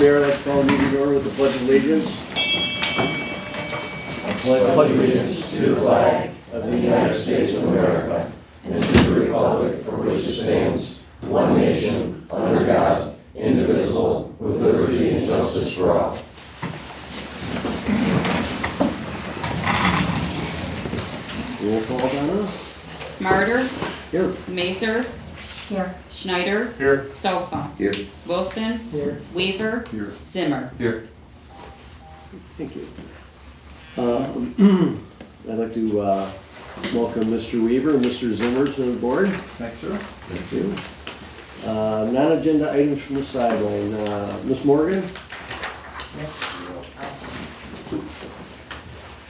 Mayor, I'd like to call the meeting to order with the Pledge of Allegiance. I pledge allegiance to the flag of the United States of America and to the republic for which it stands, one nation, under God, indivisible, with liberty and justice for all. Roll call, Donna. Martyr, Here. Mazer, Here. Schneider, Here. Sofa, Here. Wilson, Here. Weaver, Here. Zimmer. Here. Thank you. I'd like to welcome Mr. Weaver and Mr. Zimmer to the board. Thanks, sir. Thank you. Non-agenda items from the sideline. Ms. Morgan?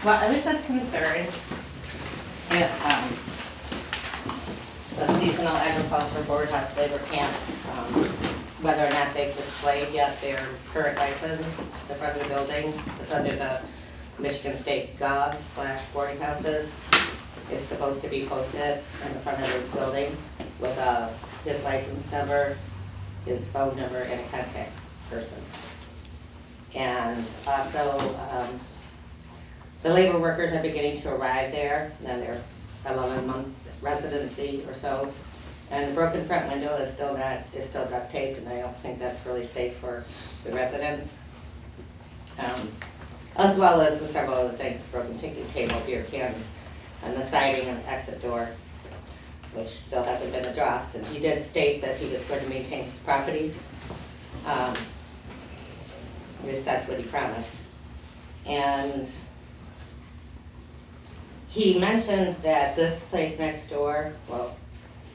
Well, I was just concerned if the seasonal agriculture board has labor camp, whether or not they've displayed yet their current license to the front of the building. It's under the Michigan State Gov/boarding houses. It's supposed to be posted in the front of this building with his license number, his phone number, and a contact person. And also, the labor workers are beginning to arrive there, and their 11-month residency or so. And the broken front window is still duct taped, and I don't think that's really safe for the residents. As well as the several other things, broken picnic table, beer cans, and the siding and the exit door, which still hasn't been addressed. And he did state that he was going to maintain his properties. At least that's what he promised. And he mentioned that this place next door, well,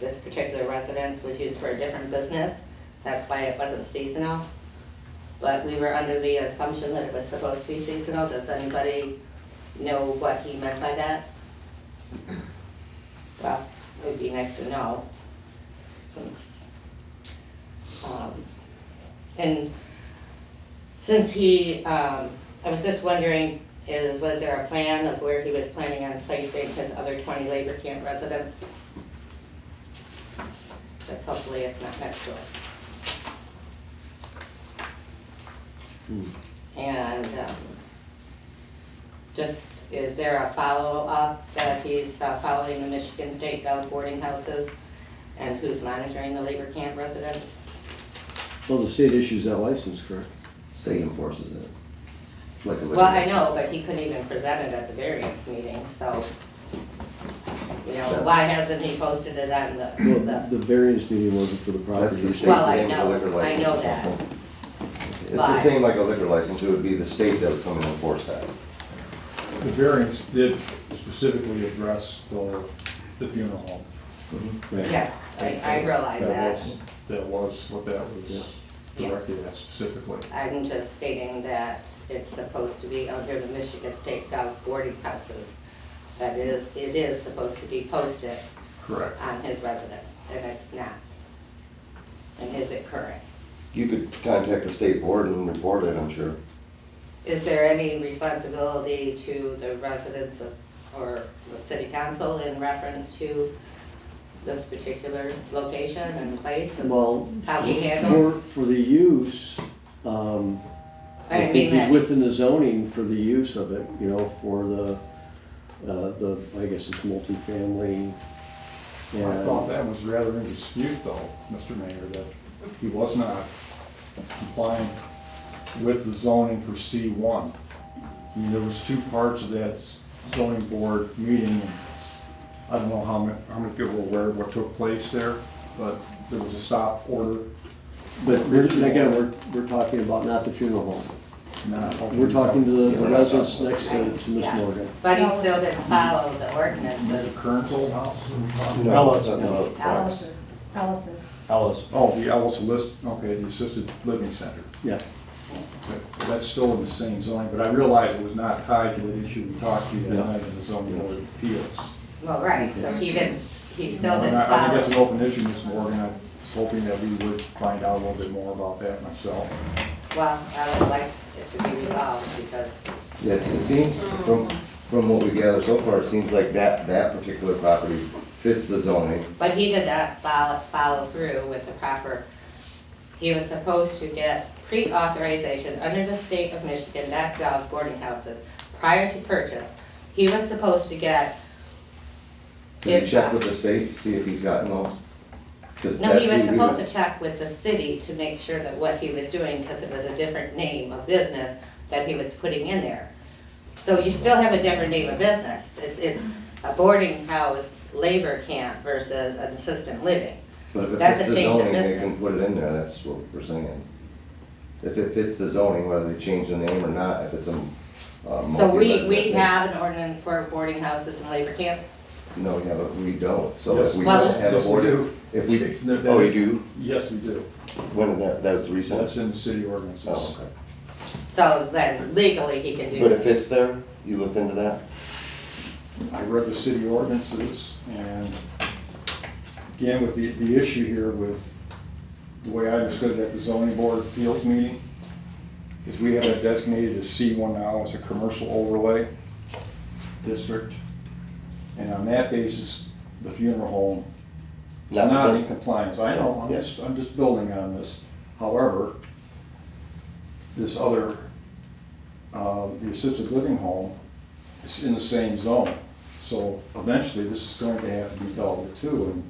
this particular residence was used for a different business. That's why it wasn't seasonal. But we were under the assumption that it was supposed to be seasonal. Does anybody know what he meant by that? Well, it would be nice to know. And since he, I was just wondering, was there a plan of where he was planning on placing his other 20 labor camp residents? Because hopefully it's not next door. And just, is there a follow-up that he's following the Michigan State Gov boarding houses and who's monitoring the labor camp residents? Well, the state issues that license, correct? State enforces it. Like a Well, I know, but he couldn't even present it at the variance meeting, so, you know, why hasn't he posted it on Well, the variance meeting wasn't for the That's the property. state Well, I same as a liquor know, I license know or that. something. It's the But- same like a liquor license, it would be the state that would come and enforce that. The variance did specifically address the funeral home. Right. Yes, I realize that. That was what that was Yeah. directed at specifically. I'm just stating that it's supposed to be under the Michigan State Gov boarding houses. That is, it is supposed to be posted Correct. on his residence, and it's not. And is it current? You could contact the state board and report it, I'm sure. Is there any responsibility to the residents of, or the city council in reference to this particular location and place? And Well, how he handles? for the use, I I think mean he's that- within the zoning for the use of it, you know, for the, I guess it's multifamily. I thought And that was rather in dispute though, Mr. Mayor, that he was not complying with the zoning for C1. I mean, there was two parts of that zoning board meeting. And I don't know how many people were aware of what took place there, but there was a stop order. But again, we're talking about not the funeral home. Not- We're talking to the We're not residents talking next to Ms. Yes. Morgan. But he still didn't follow the The ordinances. Kearns old house? No, it's not about Fox. Alice's. Ellis. Oh, the Ellis list, okay, the assisted living center. Yeah. But that's still in the same zoning, but I realized it was not tied to the issue we talked to that Yeah. night in the zoning board of appeals. Well, right, so he still And didn't I think that's an follow. open issue, Ms. Morgan. I was hoping that we would find out a little bit more about that myself. Well, I would like it to be resolved because, Yeah, it seems, from what we gather so far, it seems like that particular property fits the zoning. but he did not follow through with the proper, he was supposed to get pre-authorization under the state of Michigan .gov boarding houses prior to purchase. He was supposed to get. Did you check with the state, see if he's gotten those? 'Cause No, he that's was who supposed to check with the city to make sure that what he was doing, because it was a different name of business that he was putting in there. So you still have a different name of business. It's a boarding house labor camp versus an assistant living. But if it That's fits a the change of zoning, they business. can put it in there, that's what we're saying. If it fits the zoning, whether they change the name or not, if it's a So we multi-resident. have an ordinance for boarding houses and labor camps? No, yeah, but we don't, so Yes. if we Well- don't have a Yes, we boarding, do. if we, That oh, we is- do? Yes, we do. When, that was the recent? That's in the city ordinances. Oh, okay. So then legally he can do But if this. it's there, you looked into that? I read the city ordinances, and again, with the issue here with, the way I understood it at the zoning board of appeals meeting, is we have it designated as C1 now as a commercial overlay district. And on that basis, the funeral home is Not- not in compliance. I know, Yes. I'm just building on this. However, this other, the assisted living home is in the same zone. So eventually, this is going to have to be dealt with too.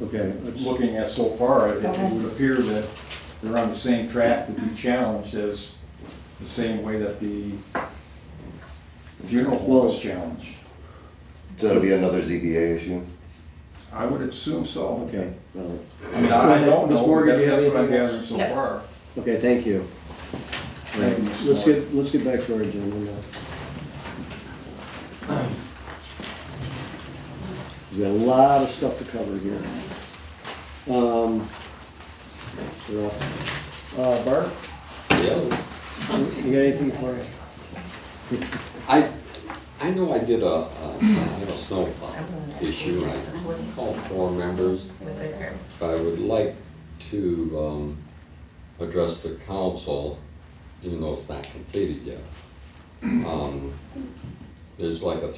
Okay, And let's, looking at so far, it would appear that they're on the same track to be challenged as the same way that the funeral home was challenged. So it'll be another ZBA issue? I would assume so. okay, well, I mean, I don't Ms. know, Morgan, but do you have that's what I'm anything else? gathering so No. far. okay, thank you. Thank you, Mr. Let's Moore. let's get back to our agenda now. We've got a lot of stuff to cover here. Bart, Yeah, you got anything for us? I know I did a snowplow issue, and I called 4 members, but I would like to address the council, even though it's not completed yet. There's like a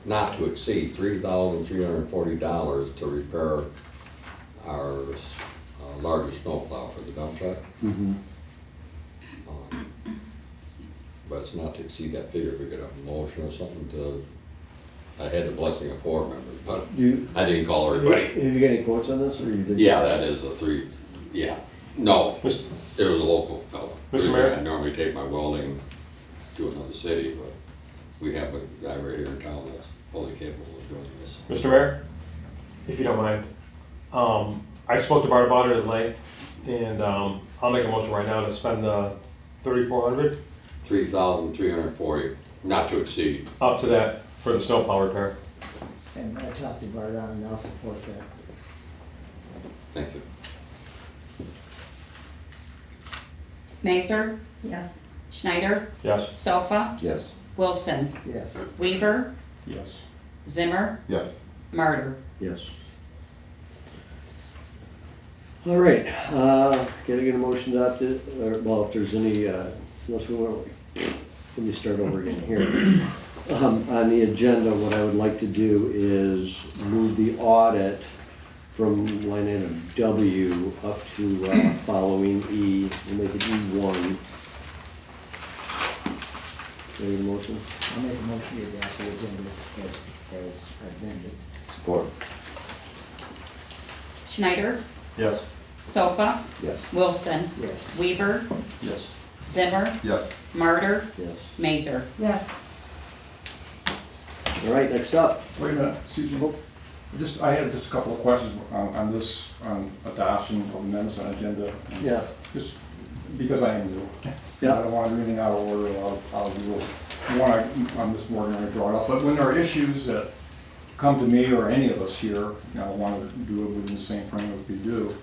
not to exceed $3,340 to repair our larger snowplow for the dump truck. Mm-hmm. But it's not to exceed that figure. If we get a motion or something to, I had the blessing of 4 members, but You, I didn't call have everybody. you got any quotes on this, or you did? Yeah, that is a 3, yeah. No, it was a local fellow. Mr. Mayor? I normally take my welding to another city, but we have a guy right here in town that's fully capable of doing this. Mr. Mayor, if you don't mind, I spoke to Bart about it at length, and I'll make a motion right now to spend the $3,400 $3,340, not to exceed. up to that for the snowplow repair. And I talked to Bart on and I'll support that. Thank you. Mazer, Yes. Schneider, Yes. Sofa, Yes. Wilson, Yes. Weaver, Yes. Zimmer, Yes. Martyr. Yes. All right, can I get a motion to adopt it, or, well, if there's any, let me start over again here. On the agenda, what I would like to do is move the audit from line item W up to following E, and make it E1. Can I get a motion? I'll make a motion to adopt the agenda as amended. Support? Schneider, Yes. Sofa, Yes. Wilson, Yes. Weaver, Yes. Zimmer, Yes. Martyr, Yes. Mazer. Yes. All right, next up. Wait a minute, excuse me. I have just a couple of questions on this, on adoption of amendments on agenda. Yeah. Just because I am new. Yeah. I don't want to do anything out of order or out of the rules. One, I'm just more going to draw it up, but when there are issues that come to me or any of us here, I want to do it within the same framework we do.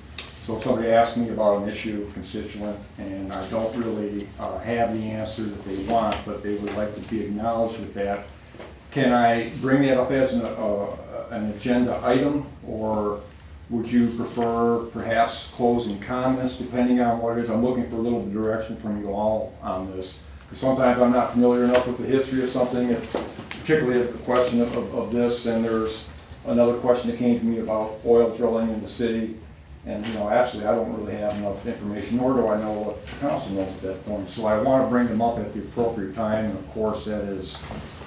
So if somebody asks me about an issue, constituent, and I don't really have the answer that they want, but they would like to be acknowledged with that, can I bring that up as an agenda item, or would you prefer perhaps closing comments, depending on what it is? I'm looking for a little direction from you all on this, because sometimes I'm not familiar enough with the history of something, particularly the question of this, and there's another question that came to me about oil drilling in the city, And, absolutely, I don't really have enough information, nor do I know what the council knows at that point. So I want to bring them up at the appropriate time, and of course, that is,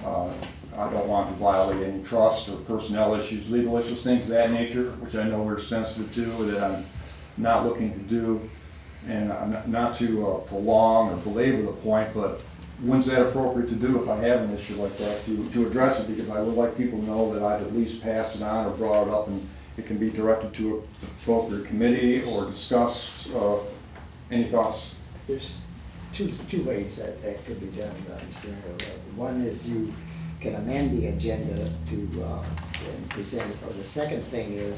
I don't want to violate any trust or personnel issues, legal issues, things of that nature, which I know we're sensitive to, that I'm not looking to do, and not to prolong or belabor the point, but when's that appropriate to do if I have an issue like that, to address it, because I would like people to know that I've at least passed it on or brought it up, and it can be directed to an appropriate committee or discussed. Any thoughts? There's two ways that could be done, Mr. Mayor. One is you can amend the agenda to and present it. Or the second thing is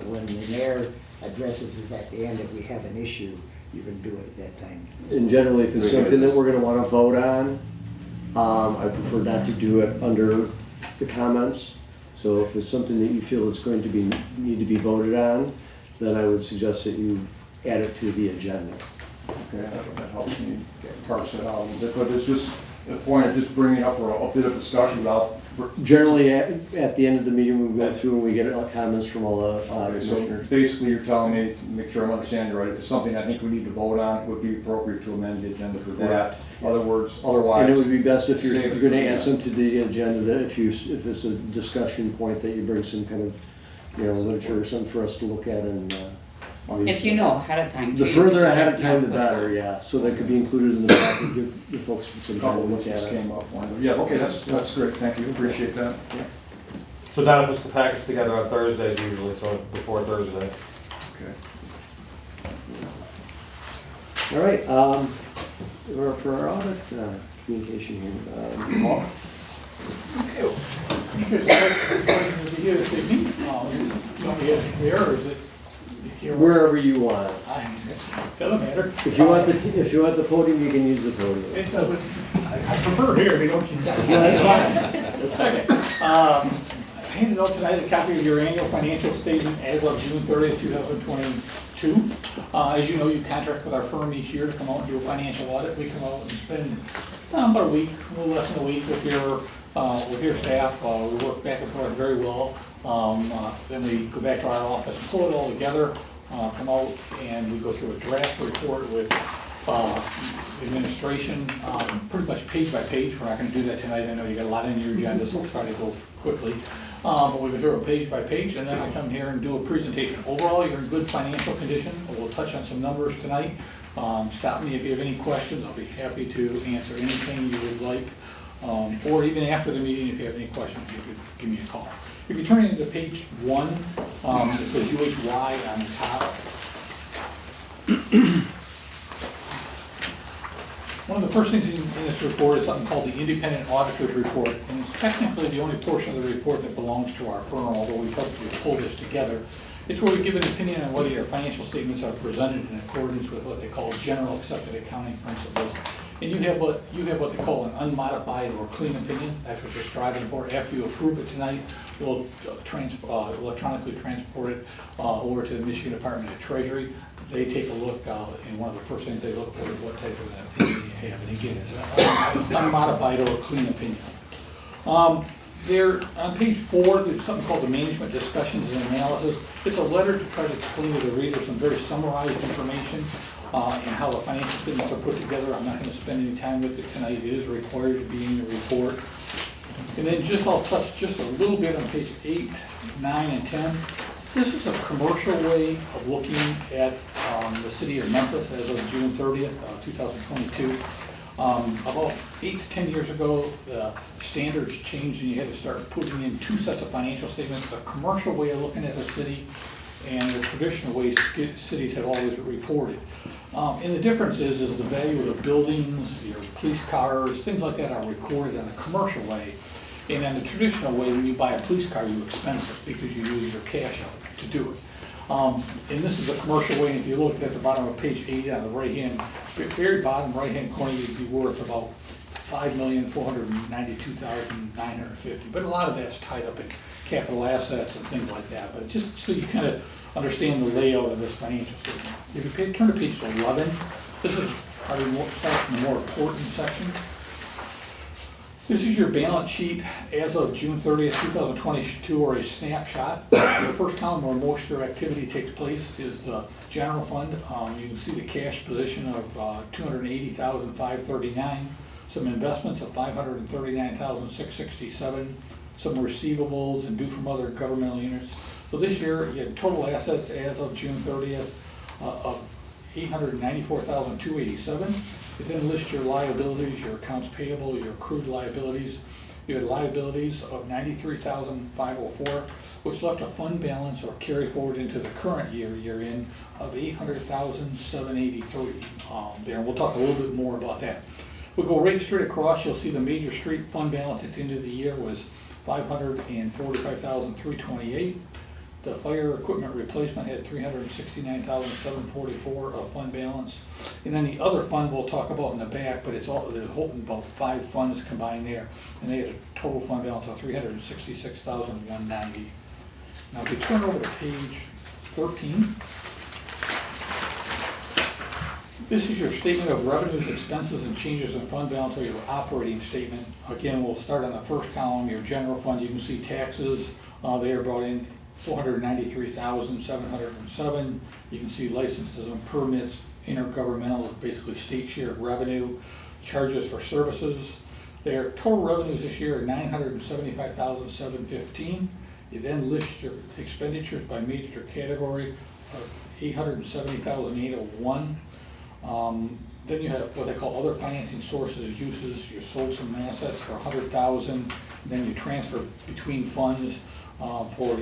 when the mayor addresses this at the end, if we have an issue, you can do it at that time. And generally, if it's something that we're gonna wanna vote on, I prefer not to do it under the comments. So if it's something that you feel is going to need to be voted on, then I would suggest that you add it to the agenda. Okay, that helps me parse it out. But it's just the point of just bringing up a bit of discussion about. Generally, at the end of the meeting, we go through and we get comments from all the Okay, so commissioners. basically you're telling me, to make sure I'm understanding right, if it's something I think we need to vote on, it would be appropriate to amend the agenda for that. In other words, otherwise. And it would be best if you're save it gonna for add that. some to the agenda, that if it's a discussion point, that you bring some kind of, literature or something for us to look at and. If you know ahead of time. The too, further because ahead of that's time, the not better, good. yeah, so that could be included in the back and give the folks some time to Couple look just at it. came up. Yeah, okay, that's great, thank you, appreciate that. So Don puts the packets together on Thursdays usually, so before Thursday. Okay. All right, for our audit communication here, Paul? Here this evening, you want me here or is it here? Wherever you want. It doesn't matter. If you want the podium, you can use the podium. It doesn't, I prefer here, if you don't. That's fine. Just a second. I handed out tonight a copy of your annual financial statement as of June 30th, 2022. As you know, you contract with our firm each year to come out and do a financial audit. We come out and spend about a week, a little less than a week with your staff. We work back and forth very well. Then we go back to our office, pull it all together, come out and we go through a draft report with administration, pretty much page by page. We're not going to do that tonight. I know you got a lot in your agenda, so we'll try to go quickly. But we go through it page by page, and then I come here and do a presentation. Overall, you're in good financial condition. We'll touch on some numbers tonight. Stop me if you have any questions. I'll be happy to answer anything you would like. Or even after the meeting, if you have any questions, you could give me a call. If you turn into page 1, it says UHY on the top. One of the first things in this report is something called the Independent Auditor's Report, and it's technically the only portion of the report that belongs to our firm, although we helped you pull this together. It's where we give an opinion on whether your financial statements are presented in accordance with what they call general accepted accounting principles. And you have what they call an unmodified or clean opinion. That's what you're striving for. After you approve it tonight, we'll electronically transport it over to the Michigan Department of Treasury. They take a look, and one of the first things they look for is what type of an opinion you have. And again, it's an unmodified or clean opinion. There, on page 4, there's something called the Management Discussions and Analysis. It's a letter to try to explain to the reader some very summarized information and how the financial statements are put together. I'm not going to spend any time with it tonight. It is required to be in the report. And then I'll touch just a little bit on page 8, 9, and 10. This is a commercial way of looking at the city of Memphis as of June 30th, 2022. About 8 to 10 years ago, the standards changed and you had to start putting in 2 sets of financial statements, the commercial way of looking at a city and the traditional way cities have always reported. And the difference is the value of the buildings, your police cars, things like that are recorded in the commercial way. And in the traditional way, when you buy a police car, you expense it because you use your cash out to do it. And this is a commercial way, and if you look at the bottom of page 8 on the right-hand, very bottom right-hand corner, you'd be worth about $5,492,950. But a lot of that's tied up in capital assets and things like that. But just so you kind of understand the layout of this financial statement. If you turn to page 11, this is probably the more important section. This is your balance sheet as of June 30th, 2022, or a snapshot. The first column where most of your activity takes place is the general fund. You can see the cash position of $280,539, some investments of $539,667, some receivables and due from other governmental units. So this year, you had total assets as of June 30th of $894,287. You then list your liabilities, your accounts payable, your accrued liabilities. You had liabilities of $93,504, which left a fund balance or carry forward into the current year you're in of $800,783 there. And we'll talk a little bit more about that. If we go right straight across, you'll see the major street fund balance at the end of the year was $545,328. The fire equipment replacement had $369,744 of fund balance. And then the other fund we'll talk about in the back, but it's all, there's about 5 funds combined there. And they had a total fund balance of $366,190. Now if we turn over to page 13, this is your statement of revenues, expenses, and changes in fund balance, or your operating statement. Again, we'll start on the first column, your general fund. You can see taxes, they are brought in $493,707. You can see licenses and permits, intergovernmental is basically state shared revenue, charges for services. Their total revenues this year are $975,715. You then list your expenditures by major category of $870,801. Then you have what they call other financing sources, uses. You sold some assets for $100,000. Then you transfer between funds for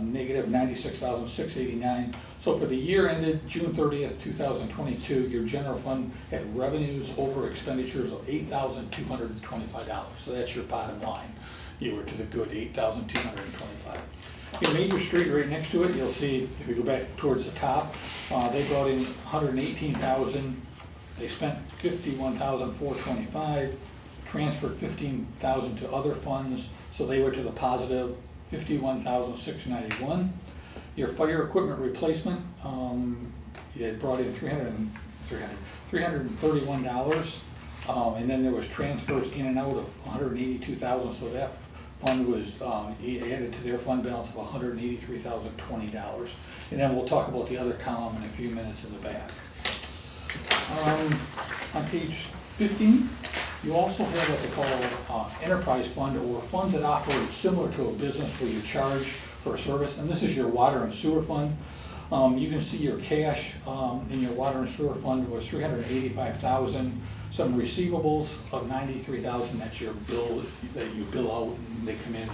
negative $96,689. So for the year ended June 30th, 2022, your general fund had revenues over expenditures of $8,225. So that's your bottom line. You were to the good, $8,225. Your major street right next to it, you'll see, if you go back towards the top, they brought in $118,000. They spent $51,425, transferred $15,000 to other funds, so they were to the positive $51,691. Your fire equipment replacement, you had brought in $331, and then there was transfers in and out of $182,000, so that fund was added to their fund balance of $183,020. And then we'll talk about the other column in a few minutes in the back. On page 15, you also have what they call enterprise fund, or funds that operate similar to a business where you charge for a service. And this is your water and sewer fund. You can see your cash in your water and sewer fund was $385,000. Some receivables of $93,000. That's your bill that you bill out and they come in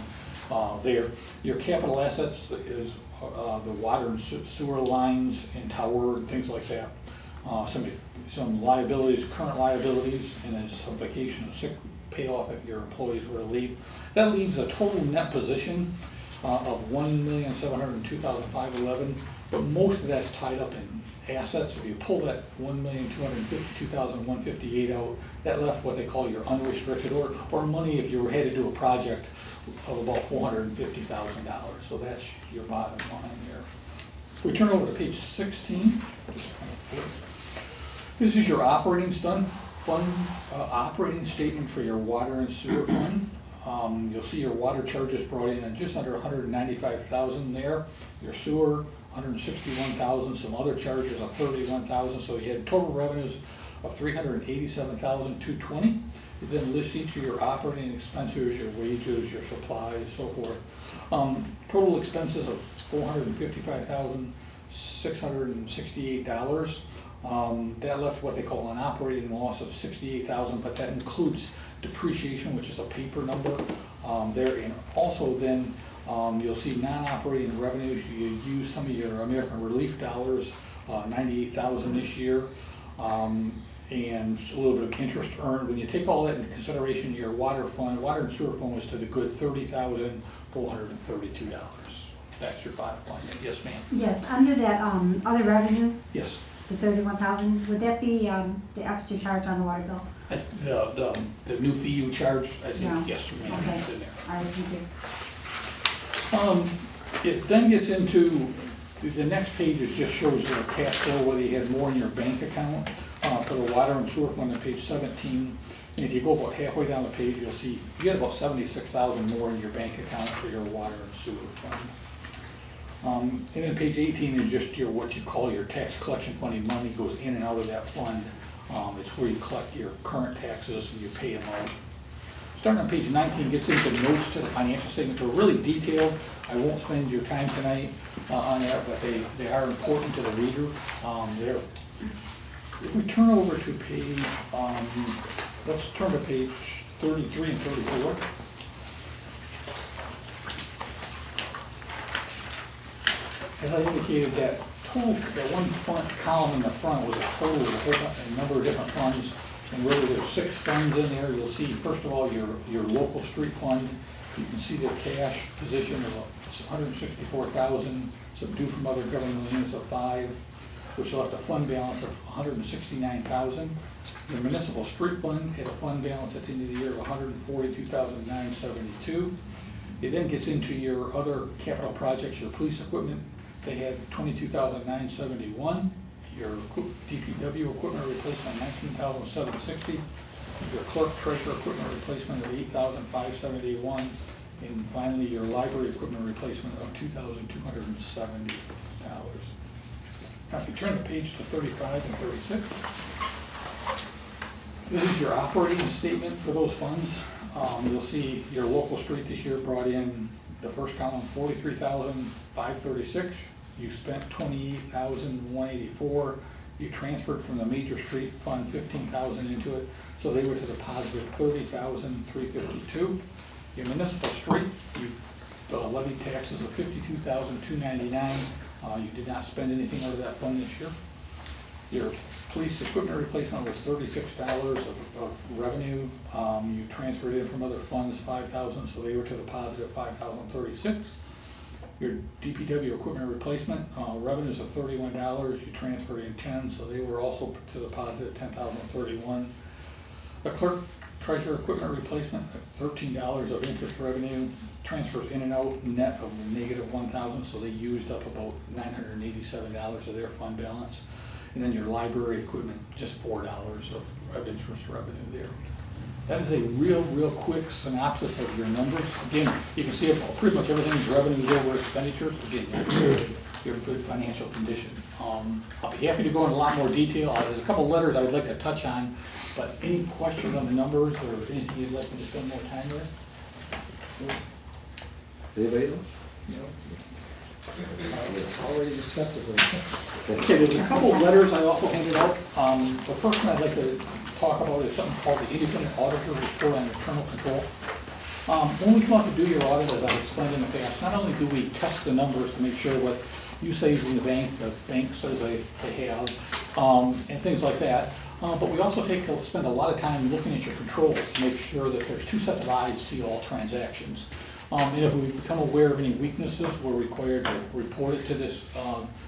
there. Your capital assets is the water and sewer lines and tower and things like that. Some liabilities, current liabilities, and then some vacation and sick payoff if your employees were to leave. That leaves a total net position of $1,702,511, but most of that's tied up in assets. If you pull that $1,252,158 out, that left what they call your unrestricted or money if you had to do a project of about $450,000. So that's your bottom line there. We turn over to page 16. This is your operating fund operating statement for your water and sewer fund. You'll see your water charges brought in at just under $195,000 there. Your sewer, $161,000. Some other charges of $31,000. So you had total revenues of $387,220. You then list each of your operating expenses, your wages, your supplies, so forth. Total expenses of $455,668. That left what they call an operating loss of $68,000, but that includes depreciation, which is a paper number there. And also then you'll see non-operating revenues. You use some of your American Relief dollars, $98,000 this year, and a little bit of interest earned. When you take all that into consideration, your water and sewer fund was to the good $30,432. That's your bottom line. Yes, ma'am. Yes, under that other revenue, Yes. the 31,000, would that be the extra charge on the water bill? The new fee you charge, I think, No. yes, ma'am, Okay. it's in there. All right, thank you. It then gets into, the next page just shows your cash flow, whether you had more in your bank account. For the water and sewer fund on page 17, And if you go about halfway down the page, you'll see you get about 76,000 more in your bank account for your water and sewer fund. And then page 18 is just your, what you call your tax collection fund. Money goes in and out of that fund. It's where you collect your current taxes and you pay them out. Starting on page 19 gets into notes to the financial statements. They're really detailed. I won't spend your time tonight on that, but they are important to the reader. If we turn over to page, let's turn to page 33 and 34. As I indicated, that total, that one front column in the front was a total of a number of different funds. And really there's 6 funds in there. You'll see, first of all, your local street fund. You can see their cash position of 164,000, some due from other governmental units of 5, which left a fund balance of 169,000. The municipal street fund had a fund balance at the end of the year of 142,972. It then gets into your other capital projects, your police equipment. They had 22,971. Your DPW equipment replacement, 19,760. Your clerk treasurer equipment replacement of 8,571. And finally, your library equipment replacement of $2,270. Now, if you turn the page to 35 and 36, this is your operating statement for those funds. You'll see your local street this year brought in, the first column, 43,536. You spent 28,184. You transferred from the major street fund 15,000 into it, so they were to the positive 30,352. Your municipal street, you levied taxes of 52,299. You did not spend anything out of that fund this year. Your police equipment replacement was $36 of revenue. You transferred in from other funds 5,000, so they were to the positive 5,036. Your DPW equipment replacement, revenues of $31, you transferred in 10, so they were also to the positive 10,031. The clerk treasurer equipment replacement, $13 of interest revenue, transfers in and out net of negative 1,000, so they used up about $987 of their fund balance. And then your library equipment, just $4 of interest revenue there. That is a real quick synopsis of your numbers. Again, you can see it, pretty much everything's revenues over expenditures. Again, you're in good financial condition. I'll be happy to go into a lot more detail. There's a couple letters I'd like to touch on, but any questions on the numbers or anything you'd like me to spend more time with? Anybody else? Already discussed it. Okay, there's a couple of letters I also handed out. The first one I'd like to talk about is something called the Independent Auditor Report on Internal Control. When we come out to do your audit, as I've explained in the past, not only do we test the numbers to make sure what you say is in the bank says they have, and things like that, but we also spend a lot of time looking at your controls to make sure that there's 2 sets of eyes see all transactions. And if we become aware of any weaknesses, we're required to report it to this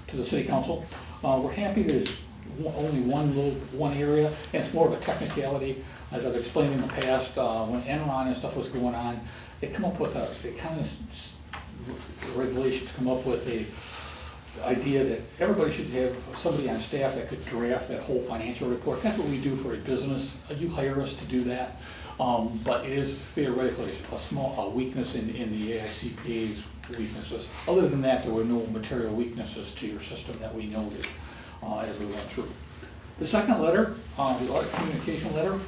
to the city council. We're happy there's only one area, and it's more of a technicality. As I've explained in the past, when Enron and stuff was going on, they come up with regulations come up with the idea that everybody should have somebody on staff that could draft that whole financial report. That's what we do for a business. You hire us to do that. But it is theoretically a weakness in the AICPA's weaknesses. Other than that, there were no material weaknesses to your system that we noted as we went through. The second letter, the audit communication letter,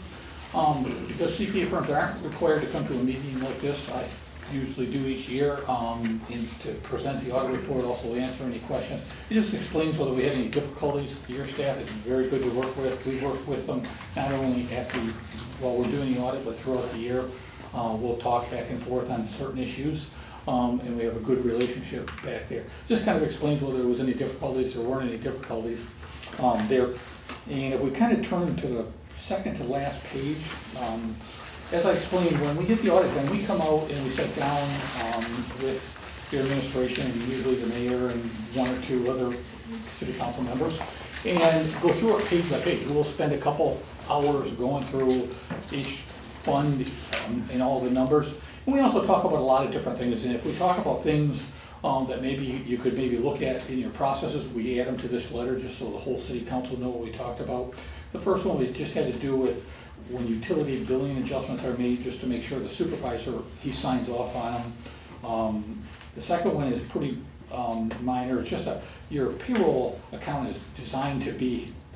because CPA firms aren't required to come to a meeting like this, I usually do each year to present the audit report, also answer any questions. It just explains whether we have any difficulties. Your staff is very good to work with. We work with them not only while we're doing the audit, but throughout the year. We'll talk back and forth on certain issues, and we have a good relationship back there. Just kind of explains whether there was any difficulties, there weren't any difficulties there. And if we kind of turn to the second to last page, as I explained, when we get the audit done, we come out and we sit down with your administration and usually the mayor and 1 or 2 other city council members and go through it page by page. We'll spend a couple hours going through each fund and all the numbers. And we also talk about a lot of different things. And if we talk about things that maybe you could look at in your processes, we add them to this letter just so the whole city council know what we talked about. The first one we just had to do with when utility billing adjustments are made, just to make sure the supervisor, he signs off on them. The second one is pretty minor, it's just your payroll account is designed to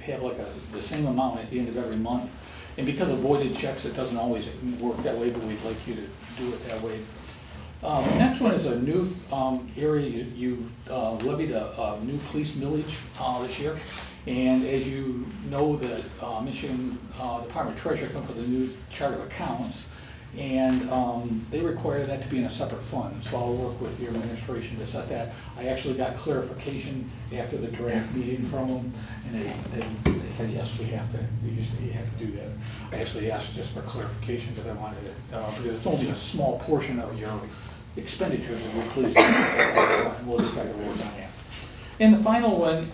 have like the same amount at the end of every month. And because of voided checks, it doesn't always work that way, but we'd like you to do it that way. The next one is a new area, you levied a new police millage this year. And as you know, the Michigan Department of Treasury comes with a new chart of accounts, and they require that to be in a separate fund. So I'll work with your administration to set that. I actually got clarification after the draft meeting from them, and they said, yes, you have to do that. I actually asked just for clarification because I wanted it, because it's only a small portion of your expenditures that we're pleased with. We'll just try to work on that. And the final one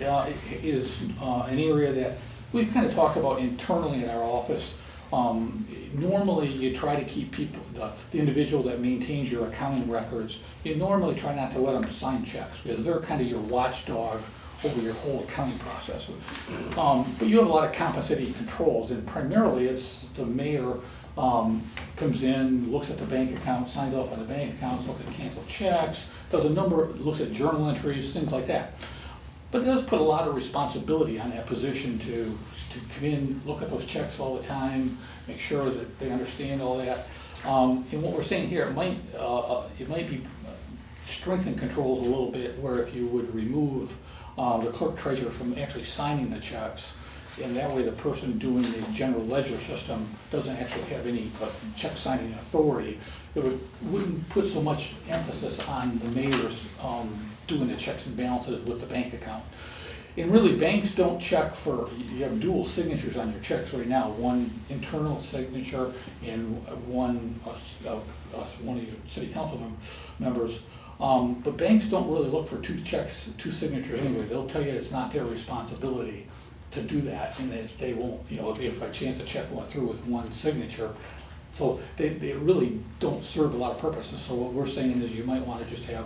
is an area that we've kind of talked about internally in our office. Normally, you try to keep people, the individual that maintains your accounting records, you normally try not to let them sign checks because they're kind of your watchdog over your whole accounting process. But you have a lot of compensating controls, and primarily it's the mayor comes in, looks at the bank account, signs off on the bank accounts, looks at canceled checks, does a number, looks at journal entries, things like that. But it does put a lot of responsibility on that position to come in, look at those checks all the time, make sure that they understand all that. And what we're saying here, it might be strengthen controls a little bit, where if you would remove the clerk treasurer from actually signing the checks, and that way the person doing the general ledger system doesn't actually have any check signing authority. It wouldn't put so much emphasis on the mayor's doing the checks and balances with the bank account. And really, banks don't check for, you have dual signatures on your checks right now, one internal signature and one of your city council members. But banks don't really look for two signatures anyway. They'll tell you it's not their responsibility to do that, and that they won't, if by chance a check went through with one signature. So they really don't serve a lot of purposes. So what we're saying is you might want to just have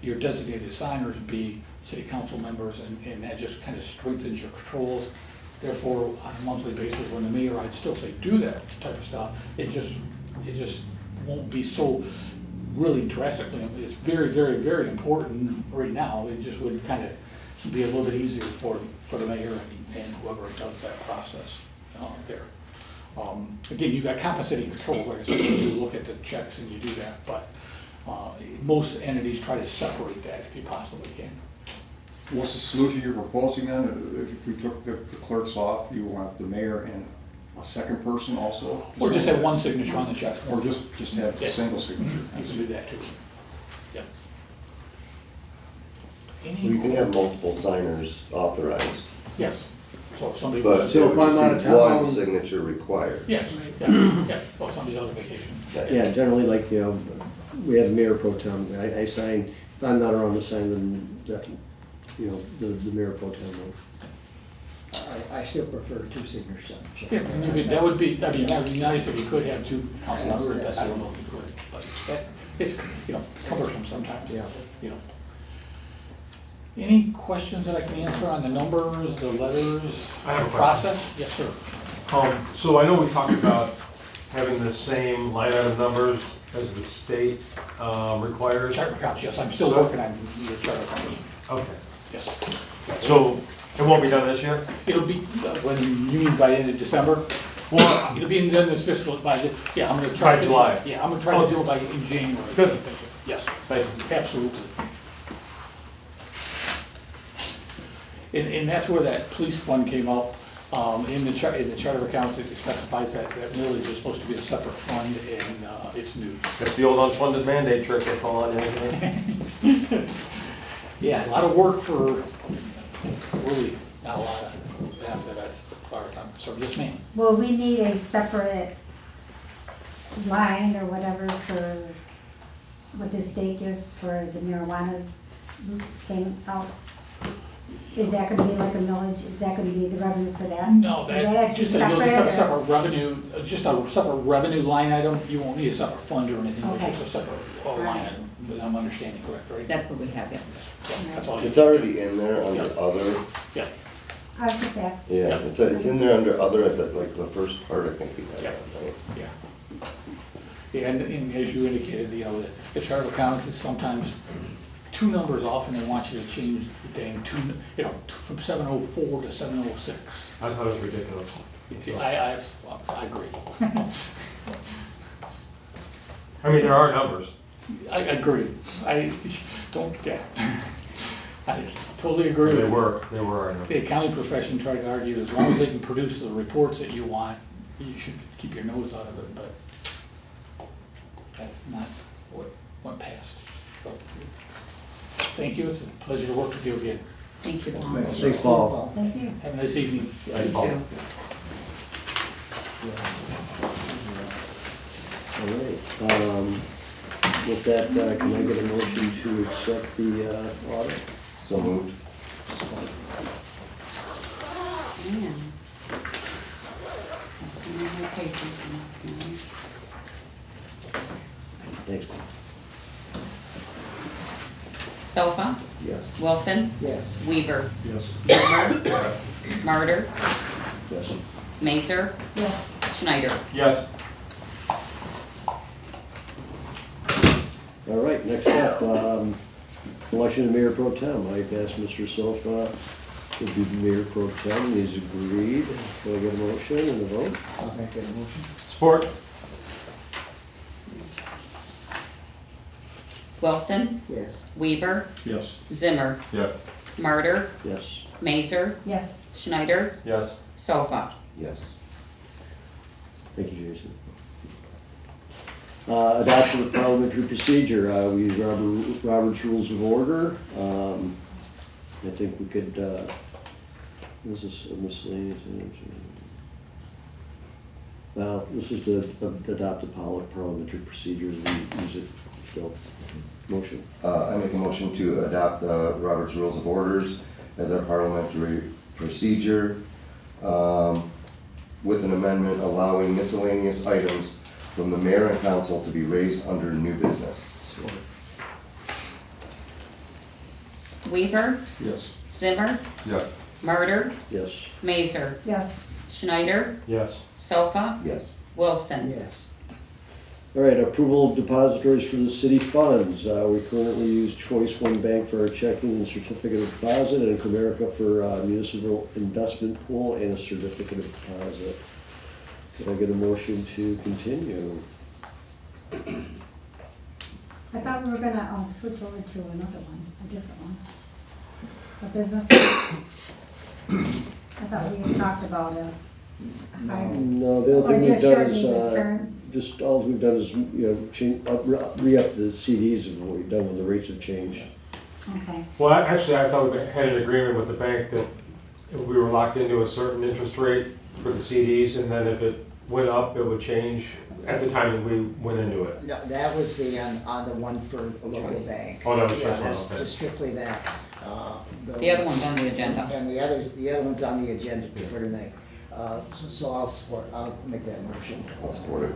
your designated signers be city council members, and that just kind of strengthens your controls. Therefore, on a monthly basis, when the mayor, I'd still say do that type of stuff. It just won't be so really drastically. It's very, very, very important right now. It just would kind of be a little bit easier for the mayor and whoever does that process there. Again, you've got compensating controls, like I said, you look at the checks and you do that, but most entities try to separate that if you possibly can. What's the solution you're proposing then? If we took the clerks off, you want the mayor and a second person also? Or just have one signature on the checks. Or just have a single signature? You can do that too. Yep. You can have multiple signers authorized, Yes. So if somebody but was, So there if would I'm out just of be town- one signature required. yes, yeah, well, somebody's on vacation. Yeah, generally, like, we have mayor pro tem, I sign, if I'm not around to sign, then, the mayor pro tem will. I still prefer two signatures on the check. Yeah, and that would be nice if you could have two council members, but I don't know if you could, but it's cumbersome sometimes. Yeah. Any questions that I can answer on the numbers, the letters, I have a the process? Yes, sir. So I know we talked about having the same line item numbers as the state requires. Charter accounts, yes, I'm still working on the charter accounts, Okay, yes. so it won't be done this year? It'll be, when you mean by the end of December? Well, It'll be in this fiscal, I'm gonna By try to. July. Yeah, I'm gonna try to do it in January. Good. Yes, thank you. absolutely. And that's where that police fund came out. In the chart of accounts, it specifies that millage is supposed to be a separate fund, and it's new. It's the old unfunded mandate trick they call on you. Yeah, a lot of work for really not a lot of benefit as far as I'm concerned. Yes, ma'am. Will we need a separate line or whatever for what the state gives for the marijuana payments out? Is that gonna be like a millage, is that gonna be the revenue for that? No, Is that actually just a separate, separate revenue, just a separate revenue line item. You won't need a separate fund or anything, it's Okay. just a separate line item. But I'm understanding correct, right? That's what we have, yeah. Yeah, that's all. It's already in there under Yeah. other, Yeah, I was just asking. Yeah, it's in there under other, like the first part, I think we had Yeah. that, right? Yeah. Yeah, and as you indicated, you know, the chart of accounts is sometimes two numbers off and they want you to change the dang two, you know, from 704 to 706. I thought it was ridiculous. I agree. I mean, there are numbers. I agree. I don't, yeah. I totally agree They with you. were our numbers. The accounting profession tried to argue as long as they can produce the reports that you want, you should keep your nose out of it, but that's not what passed. So, thank you, it's a pleasure to work with you again. Thank you, Paul. Thanks, Paul. Thank you. Have a nice evening. Thank you, Paul. Too. All right. With that, can I get a motion to accept the audit? So moved. Man. I have my papers in there. Thanks, Paul. Sofa, Yes. Wilson, Yes. Weaver, Yes. Zimmer, Martyr, Yes. Mazer, Yes. Schneider. Yes. All right, next up, election of Mayor Pro Tem. I've asked Mr. Sofa to be Mayor Pro Tem, he's agreed. Can I get a motion and a vote? I'll make that motion. Support. Wilson, Yes. Weaver, Yes. Zimmer, Yes. Martyr, Yes. Mazer, Yes. Schneider, Yes. Sofa. Yes. Thank you, Jason. Adoption of parliamentary procedure, we use Robert's Rules of Order. I think we could, this is a miscellaneous. This is to adopt the parliamentary procedures, we use it still. Motion. I make a motion to adopt Robert's Rules of Orders as our parliamentary procedure, with an amendment allowing miscellaneous items from the mayor and council to be raised under new business. Weaver, Yes. Zimmer, Yes. Martyr, Yes. Mazer, Yes. Schneider, Yes. Sofa, Yes. Wilson. Yes. All right, approval of depositories for the city funds. We currently use Choice One Bank for our checking and certificate of deposit, and Comerica for municipal investment pool and a certificate of deposit. Can I get a motion to continue? I thought we were gonna, switch over to another one, a different one. A business. I thought we had talked about a higher. No, the Or only thing we've just done shortening the is, terms. just, all we've done is, re-up the CDs and what we've done when the rates have changed. Okay, Well, actually, I thought we had an agreement with the bank that if we were locked into a certain interest rate for the CDs, and then if it went up, it would change at the time that we went into it. No, that was the, on the one for local Choice. bank. Oh, that was Yeah, Choice, that's okay. just strictly that. The other one's on the agenda. And the other one's on the agenda for tonight. So I'll make that motion. I'll support it.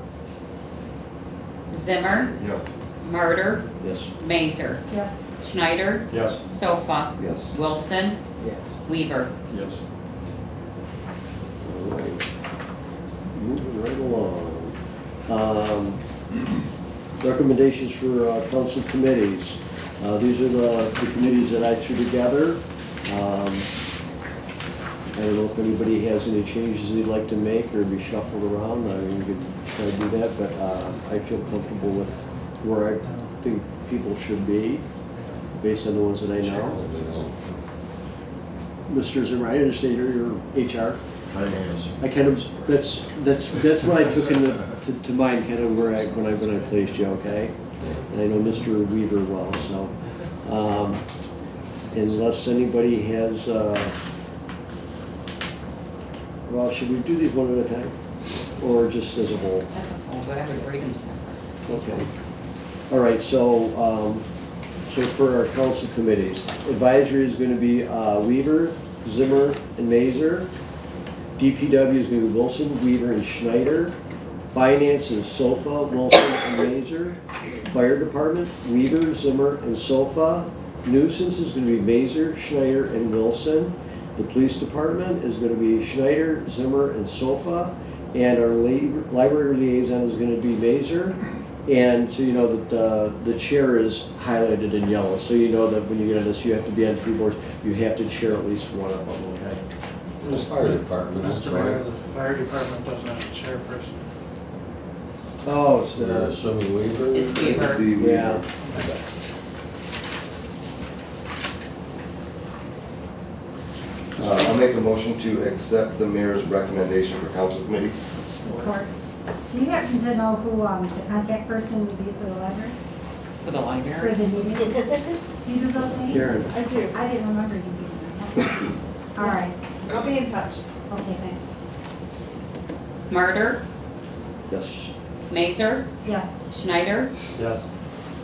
Zimmer, Yes. Martyr, Yes. Mazer, yes. Schneider, Yes. Sofa, Yes. Wilson, Yes. Weaver. Yes. All right. Moving right along. Recommendations for council committees. These are the committees that I threw together. I don't know if anybody has any changes they'd like to make or be shuffled around. I mean, we could try to do that, but I feel comfortable with where I think people should be, based on the ones that I know. Mr. Zimmer, I understand you're HR. I kind of, that's what I took to mind, kind of where when I placed you, okay? And I know Mr. Weaver well, so, unless anybody has, well, should we do these one at a time? Or just as a whole? But I would read them separate. Okay. All right, so, so for our council committees, advisory is gonna be, Weaver, Zimmer, and Mazer. DPW is gonna be Wilson, Weaver, and Schneider. Finance is Sofa, Wilson, and Mazer. Fire department, Weaver, Zimmer, and Sofa. Nuisance is gonna be Mazer, Schneider, and Wilson. The police department is gonna be Schneider, Zimmer, and Sofa. And our library liaison is gonna be Mazer. And so you know that the chair is highlighted in yellow. So you know that when you get on this, you have to be on 3 boards. You have to chair at least one of them, okay? The fire department, I'm Mr. Mayor, sorry. the fire department doesn't have a chairperson. Oh, it's You're assuming Weaver? It's Weaver. yeah. I'll make a motion to accept the mayor's recommendation for council committees. Support. Do you happen to know who the contact person would be for the library, For the for library. the meetings? Do you do those names? Karen. I do. I didn't remember you being there. All right, I'll be in touch. okay, thanks. Murder, Yes. Mazer, Yes, Yes.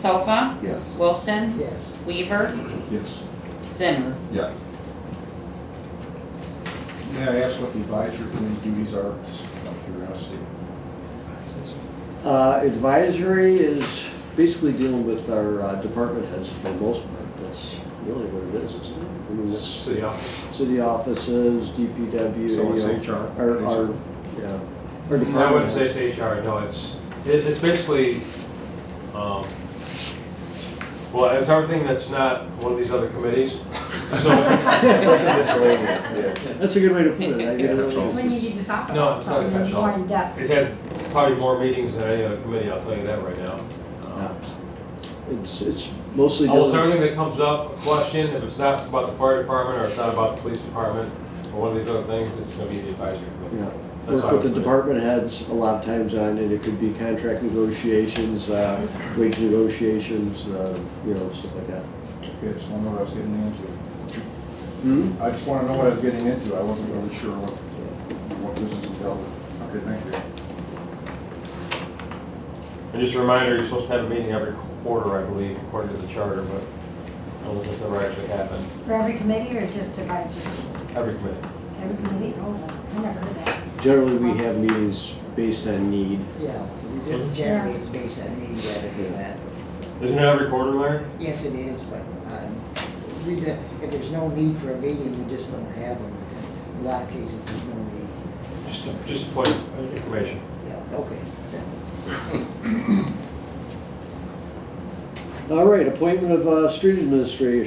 Sofa, Yes. Wilson, Yes. Weaver, Yes. Zimmer. Yes. May I ask what the advisory committee duties are, just out of curiosity? Advisory is basically dealing with our department heads for the most part. That's really what it is, isn't it? I mean, that's City office. city offices, DPW. So it's you know, HR, Our, basically. yeah. Our I department wouldn't say heads. it's HR, no, it's basically, well, it's everything that's not one of these other committees. So, It's like a miscellaneous, yeah. That's a good way to put it. I get it. it's when you need to talk No, about it's not a something catch-all. more in depth. it has probably more meetings than any other committee, I'll tell you that right now. It's mostly Almost dealing, everything that comes up, a question, if it's not about the fire department, or it's not about the police department, or one of these other things, it's gonna be the advisory committee. yeah. That's Work how with the I put it. department heads a lot of times on it. It could be contract negotiations, wage negotiations, you know, stuff like that. Okay, I just want to know what I was getting into. Hmm? I just want to know what I was getting into. I wasn't really sure what this is entailed. Okay, thank you. And just a reminder, you're supposed to have a meeting every quarter, I believe, according to the charter, but I don't know if that's ever actually happened. For every committee or just advisory? Every committee. Every committee? Oh, I never heard that. Generally, we have meetings based on need. Yeah, we did, generally it's based on need rather than that. Isn't it every quarter, Larry? Yes, it is, but if there's no need for a meeting, we just don't have them. In a lot of cases, there's no need. Just a point of information. Yeah, okay. All right, appointment of street administrator.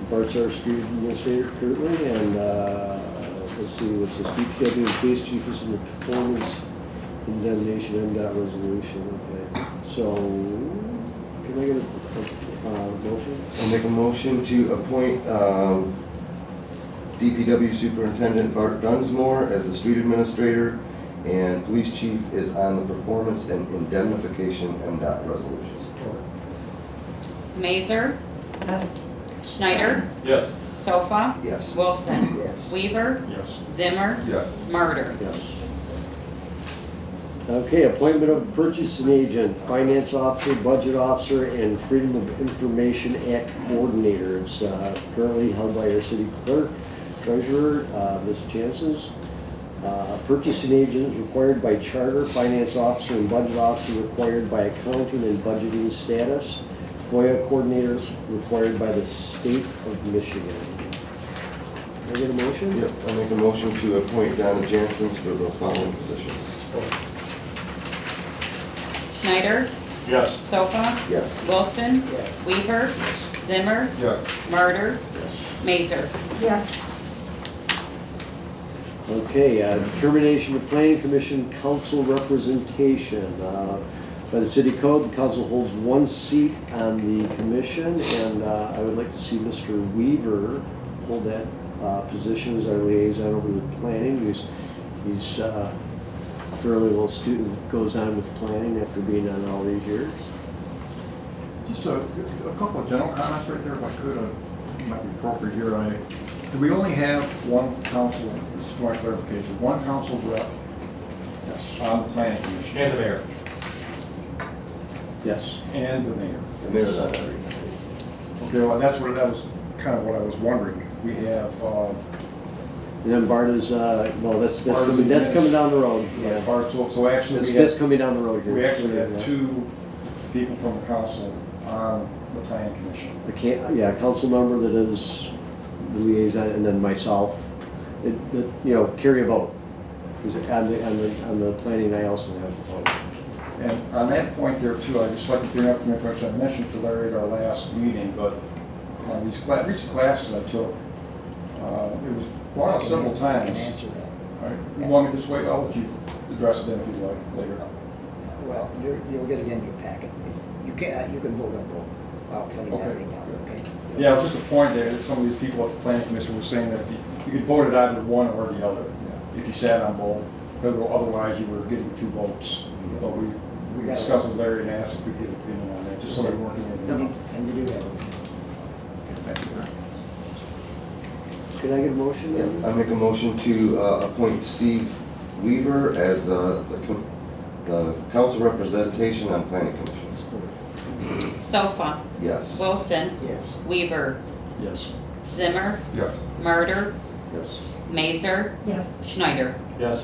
Bart's our street administrator currently, and let's see, what's this, DPW and police chief is in the performance indemnation MDOT resolution, okay. So, can I get a motion? I'll make a motion to appoint DPW Superintendent Bart Dunsmore as the street administrator, and police chief is on the performance and indemnification MDOT resolutions. Mazer, Yes, Schneider, Yes. Sofa, Yes. Wilson, Yes. Weaver, Yes. Zimmer, Yes. Murder. Yes. Okay, appointment of purchasing agent, finance officer, budget officer, and Freedom of Information Act coordinator. It's currently held by our city clerk, treasurer, Ms. Chances. Purchasing agent is required by charter, finance officer and budget officer required by accounting and budgeting status. FOIA coordinator required by the state of Michigan. Can I get a motion? Yep, I'll make a motion to appoint Donna Jansen for those following positions. Schneider, Yes. Sofa, Yes. Wilson, Yes. Weaver, Zimmer, Yes. Murder, Mazer. yes, Okay, determination of planning commission council representation. By the city code, the council holds one seat on the commission, and I would like to see Mr. Weaver hold that position as our liaison over the planning. He's fairly well student, goes on with planning after being on all these years. Just a couple of general comments right there, if I could, might be appropriate here. Do we only have one council, this is my clarification, one council rep on the planning commission? And the mayor. Yes. And the mayor. The mayor's on every. Okay, well, that was kind of what I was wondering. We have, And then Bart is, well, that's Bart is coming down the road. Yeah. so actually That's we that's have, coming down the road here. we actually Yeah. have two people from the council on the planning commission. Yeah, a council member that is the liaison, and then myself, carry a vote. 'Cause on the planning, I also have a vote. And on that point there too, I'd just like to bring up the information I mentioned to Larry at our last meeting, but these recent classes I took, it was brought up several I can times. answer that. All right, you want me to just wait? I'll let you address it then if you'd like later. Well, you'll get it in your packet. You can vote on both. I'll tell you that right now, okay? Yeah, it was just a point there that some of these people at the planning commission were saying that you could vote it either one or the other if you sat on both. Otherwise, you were getting 2 votes. But we got it. discussed with Larry and asked if we could get an opinion on that, just so we weren't doing anything. And you do have it. Thank you. Can I get a motion? Yeah, I make a motion to appoint Steve Weaver as the council representation on planning commissions. Sofa, Yes. Wilson, Yes. Weaver, Yes. Zimmer, Yes. Murder, Yes. Mazer, Yes. Schneider. Yes.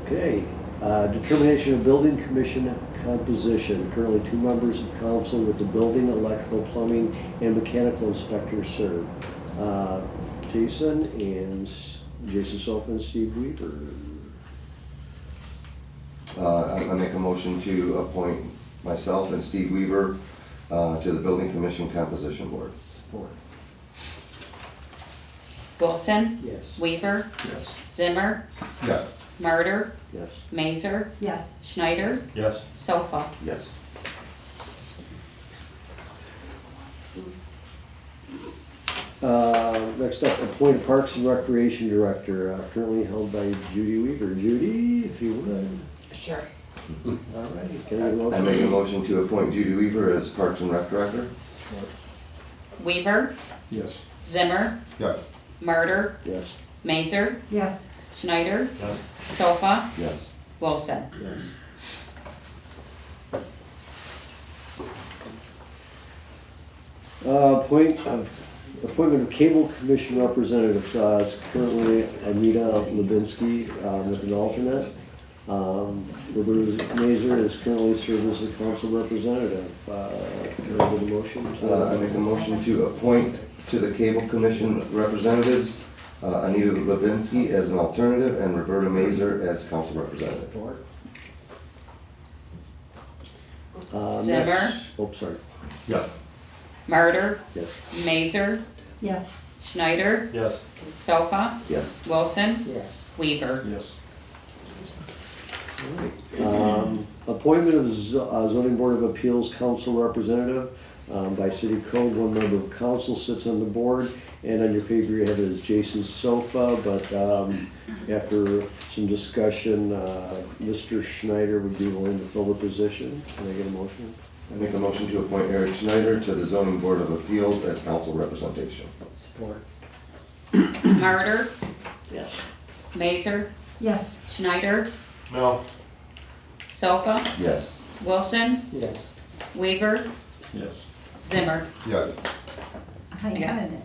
Okay, determination of building commission composition. Currently 2 members of council with the building, electrical, plumbing, and mechanical inspectors serve. Jason Sofa and Steve Weaver. I make a motion to appoint myself and Steve Weaver to the building commission composition board. Support. Wilson, Yes. Weaver, Yes. Zimmer, Yes. Murder, Yes. Mazer, Yes. Schneider, Yes. Sofa. Yes. Next up, appoint Parks and Recreation Director, currently held by Judy Weaver. Judy, if you would. Sure. All right, can I get a I make a motion? motion to appoint Judy Weaver as Parks and Rec Director. Support. Weaver, Yes. Zimmer, Yes. Murder, Yes. Mazer, Yes. Schneider, Yes. Sofa, Yes. Wilson. Yes. Appointment of Cable Commission Representatives, it's currently Anita Levinsky with an alternate. Roberta Mazer is currently serving as the council representative. Can I get a motion? I make a motion to appoint to the cable commission representatives Anita Levinsky as an alternative and Roberta Mazer as council representative. Support. Zimmer. Next- Oh, sorry. Yes. Murder, Yes. Mazer, Yes. Schneider, Yes. Sofa, Yes. Wilson, Yes. Weaver. Yes. Appointment of zoning board of appeals council representative. By city code, 1 member of council sits on the board, and on your paper you have it as Jason Sofa, but after some discussion, Mr. Schneider would be willing to fill the position. Can I get a motion? I make a motion to appoint Eric Schneider to the zoning board of appeals as council representation. Support. Murder, Yes. Mazer, Yes. Schneider, No. Sofa, Yes. Wilson, Yes. Weaver, Yes. Zimmer. Yes. I wanted it.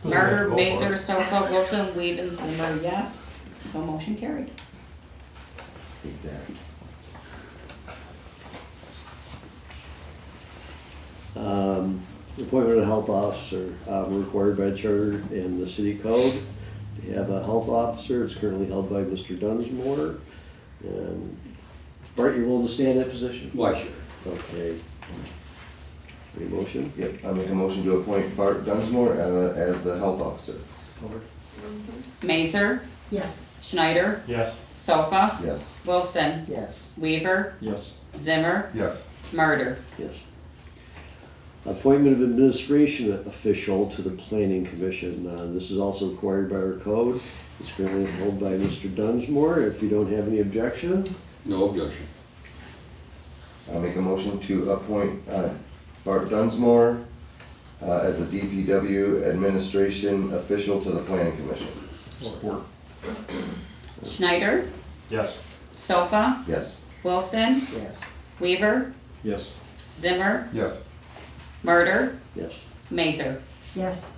Murder, Go for Mazer, it. Sofa, Wilson, Weaver, Zimmer, yes. So motion carried. Take that. Appointment of health officer, required by charter and the city code. We have a health officer, it's currently held by Mr. Dunsmore. And Bart, you're willing to stay in that position? Why, sure. Okay. Any motion? Yep, I make a motion to appoint Bart Dunsmore as the health officer. Support. Mazer, Yes. Schneider, Yes. Sofa, Yes. Wilson, Yes. Weaver, Yes. Zimmer, Yes. Murder. Yes. Appointment of administration official to the planning commission. This is also required by our code. It's currently held by Mr. Dunsmore. If you don't have any objection, No objection. I make a motion to appoint Bart Dunsmore as the DPW administration official to the planning commission. Support. Schneider, Yes. Sofa, Yes. Wilson, Yes. Weaver, Yes. Zimmer, Yes. Murder, yes. Mazer. Yes.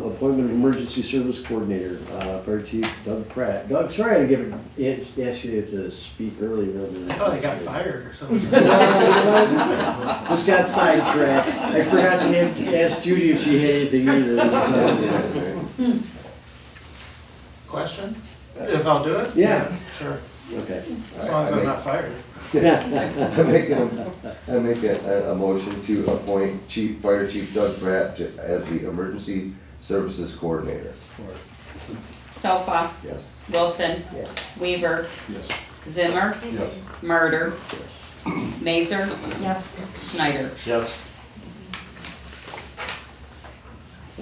Appointment of Emergency Service Coordinator, Fire Chief Doug Pratt. Doug, sorry I didn't ask you to speak earlier. I thought I got fired or something. Just got sidetracked. I forgot to ask Judy if she had anything either. So, Question? If I'll do it? Yeah. Sure, okay. as long as I'm not fired. I make a motion to appoint Fire Chief Doug Pratt as the Emergency Services Coordinator. Sofa, Yes. Wilson, Yes. Weaver, Yes. Zimmer, Yes. Murder, Mazer, Yes. Schneider. Yes.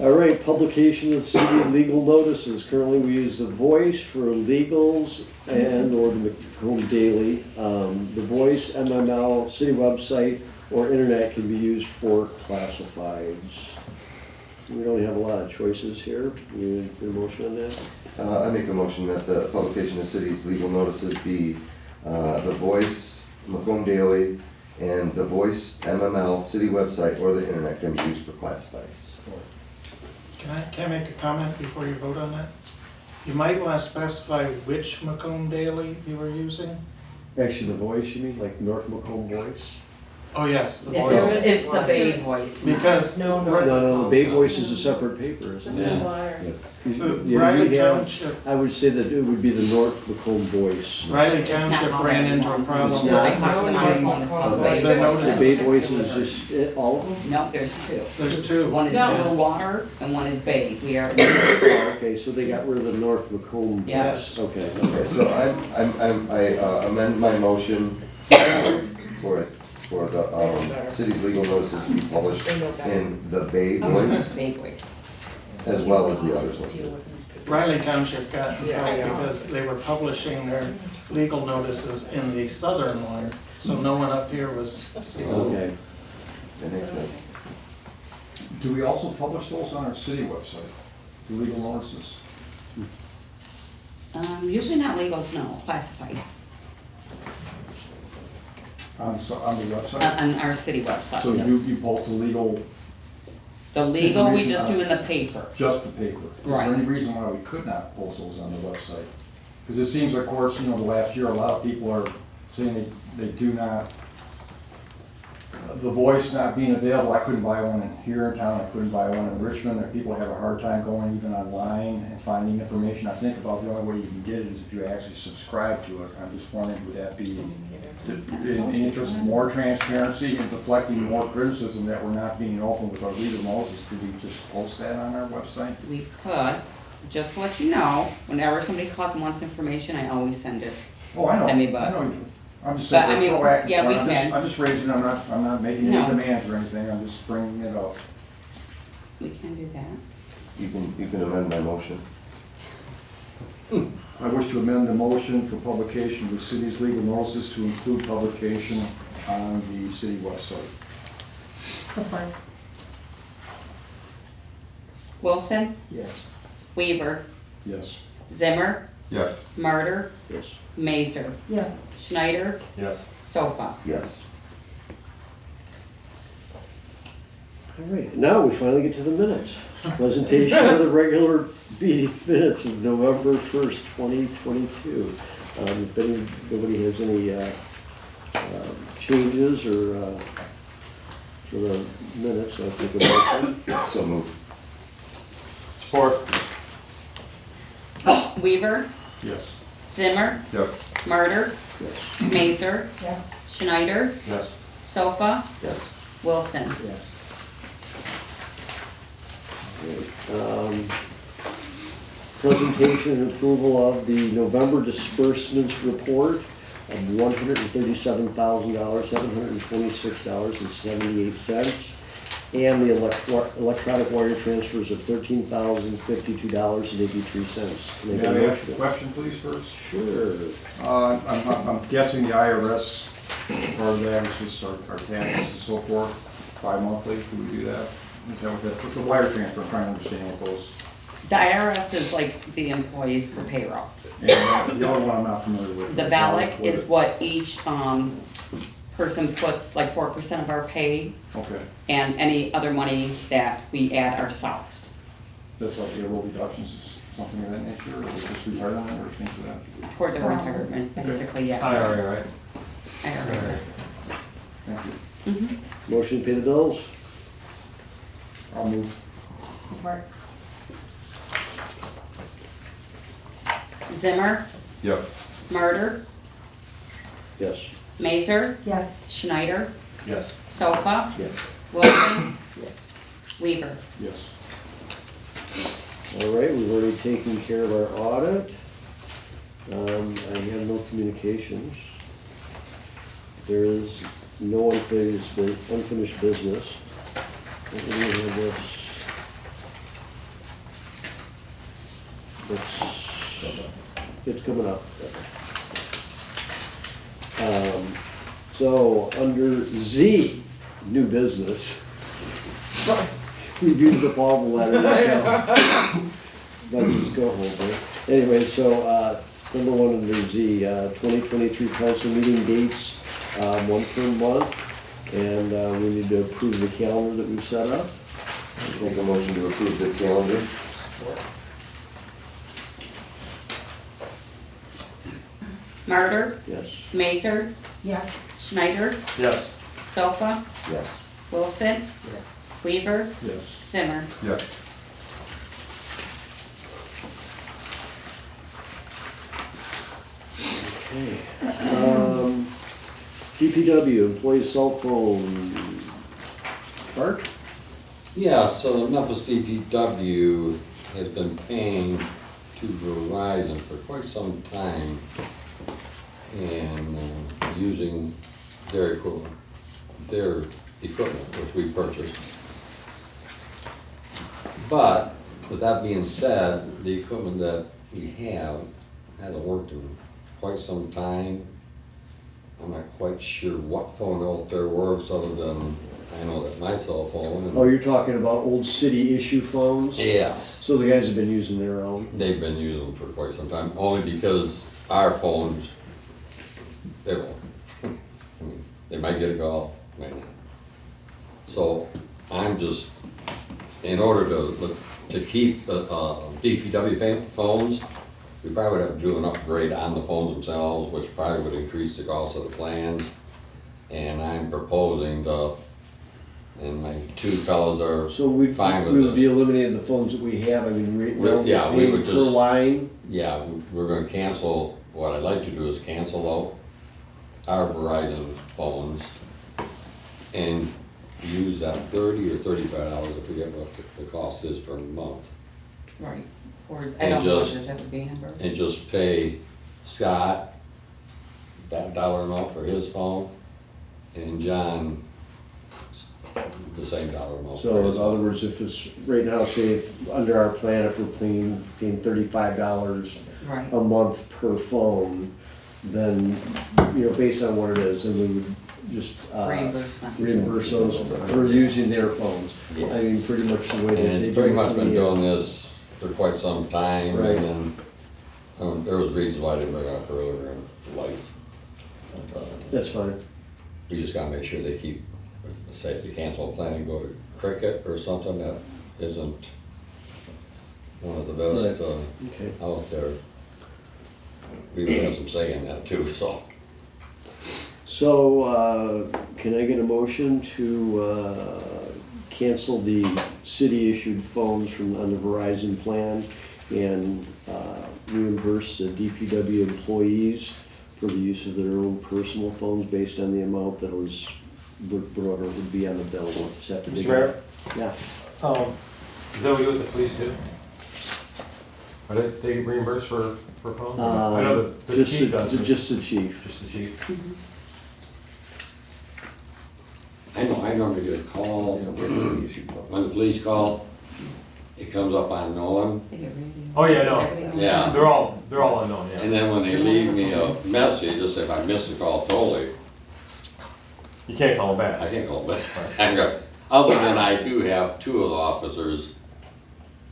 All right, publication of city legal notices. Currently, we use The Voice for legals and or the Macomb Daily. The Voice, MML, city website, or internet can be used for classifieds. We don't have a lot of choices here. You need a motion on that? I make a motion that the publication of city's legal notices be The Voice, Macomb Daily, and The Voice, MML, city website, or the internet can be used for classifieds. Can I make a comment before you vote on that? You might want to specify which Macomb Daily you were using. Actually, The Voice, you mean, like North Macomb Voice? Oh, yes, the voice. It's the Bay Voice. Because No, the Bay Voice is a separate paper, isn't it? the Yeah, Riley we have- Township, I would say that it would be the North Macomb Voice. Riley Township ran into a problem. It's with not. My husband on the phone is called The Bay The notice- Bay Voice is just, all of them? No, there's two. There's two. One is Blue Water and one is Bay. We are, Oh, okay, so they got rid of the North Macomb Yeah. Voice, okay. Okay, so I amend my motion for the city's legal notices to be published in the Bay Voice Bay Voice. as well as the others listed. Riley Township got in trouble because they were publishing their legal notices in the southern one, so no one up here was seeing them. Okay, That makes sense. Do we also publish those on our city website, the legal notices? Usually not legals, no, classifieds, On the website? on our city website. So you post the legal, The legal, we information just on- do in the paper. just the paper? Is Right. there any reason why we could not post those on the website? Because it seems, of course, the last year, a lot of people are saying they do not, The Voice not being available, I couldn't buy one in here in town, I couldn't buy one in Richmond, and people have a hard time going even online and finding information. I think about the only way you can get it is if you actually subscribe to it. I'm just wondering, would that be in the interest of more transparency and deflecting more criticism that we're not being open with our legal notices? Could we just post that on our website? We could, just to let you know, whenever somebody calls and wants information, I always send it. Oh, I know, I mean, but- I know you do. I'm just but, saying, I mean, proactive. yeah, we I'm just- can. I'm just raising, I'm not making No. any demands or anything, I'm just bringing it up. We can do that. You can amend my motion. I wish to amend the motion for publication of the city's legal notices to include publication on the city website. Support. Wilson, Yes. Weaver, Yes. Zimmer, Yes. Murder, yes. Mazer, Yes. Schneider, Yes. Sofa. Yes. All right, now we finally get to the minutes. Presentation of the regular meeting minutes of November 1st, 2022. If nobody has any changes or for the minutes, I'll take a motion. So moved. Support. Weaver, Yes. Zimmer, Yes. Murder, Yes. Mazer, Yes. Schneider, Yes. Sofa, Yes. Wilson. Yes. Presentation and approval of the November disbursements report of $137,000, $726.78, and the electronic wire transfers of $13,052.83. May I ask a question, please, first? Sure. I'm guessing the IRS, part of that is just our taxes and so forth, bi-monthly, do we do that? Is that what that, the wire transfer, I'm trying to understand what those, The IRS is like the employees for payroll. and the other one I'm not familiar with. The VALIC is what each person puts, like 4% of our pay, Okay, and any other money that we add ourselves. That's like payroll deductions, something of that nature, or just retirement, or things of that? Towards a retirement, basically, yeah. IRA, right? IRA. Thank you. Mhm. Motion to pay the bills? I'll move. Support. Zimmer, Yes. Murder, Yes. Mazer, Yes. Schneider, Yes. Sofa, Yes. Wilson, Yes. Weaver. Yes. All right, we've already taken care of our audit. I have no communications. There is no unfinished business. What do we have this? It's coming up. So, under Z, new business. We've used up all the letters, so. But just go over. Anyway, so, number one under Z, 2023 council meeting dates, one per month. And, we need to approve the calendar that we've set up. Make a motion to approve the calendar. Murder, Yes. Mazer, Yes. Schneider, Yes. Sofa, Yes. Wilson, Yes. Weaver, Yes. Zimmer. Yes. Okay. DPW, employee cell phone. Bart? Yeah, so the Memphis DPW has been paying to Verizon for quite some time and using their equipment, which we purchased. But with that being said, the equipment that we have hasn't worked in quite some time. I'm not quite sure what phone out there works other than I know that my cell phone. And Oh, you're talking about old city issue phones? yes, So the guys have been using their own? they've been using them for quite some time, only because our phones, they won't. I mean, they might get a call, might not. So I'm just, in order to keep the DPW phones, we probably would have to do an upgrade on the phones themselves, which probably would increase the cost of the plans. And I'm proposing to, and my two fellows are So we fine with would be this. eliminating the phones that we have, I mean, Yeah, we would per just- line? Yeah, we're gonna cancel, what I'd like to do is cancel out our Verizon phones and use that $30 or $35, I forget what the cost is per month, Right. Or, I And don't know what just- that would be, Amber. and just pay Scott that dollar amount for his phone, and John the same dollar amount So for in his other phone. words, if it's, right now, say, under our plan, if we're paying $35 Right. a month per phone, then, based on what it is, then we would just Reimburse them. reimburse those for using their phones. Yeah. I mean, pretty much the way that And they it's do pretty it much for been the, doing this for quite some time, Right. and then, there was reasons why I didn't bring it up earlier in life. That's fine. We just gotta make sure they keep, say if they cancel a plan and go to Cricket or something that isn't one of the best, Okay. out there. We would have some say in that too, so. So, can I get a motion to cancel the city-issued phones on the Verizon plan and reimburse the DPW employees for the use of their own personal phones based on the amount that was, whatever would be on the bill? We'll just have to dig it Mr. up. Yeah. Is that what you do with the police do? Are they reimbursed for phones? I know the Just chief does. Just the chief. Just the chief. I know, I normally get a call, when the police call, it comes up unknown, They get radio. Oh, yeah, no. Everything. Yeah. They're all unknown, and yeah. then when they leave me a message, just if I miss the call totally, You can't call them I back. can't call back. I got, other than I do have two of the officers'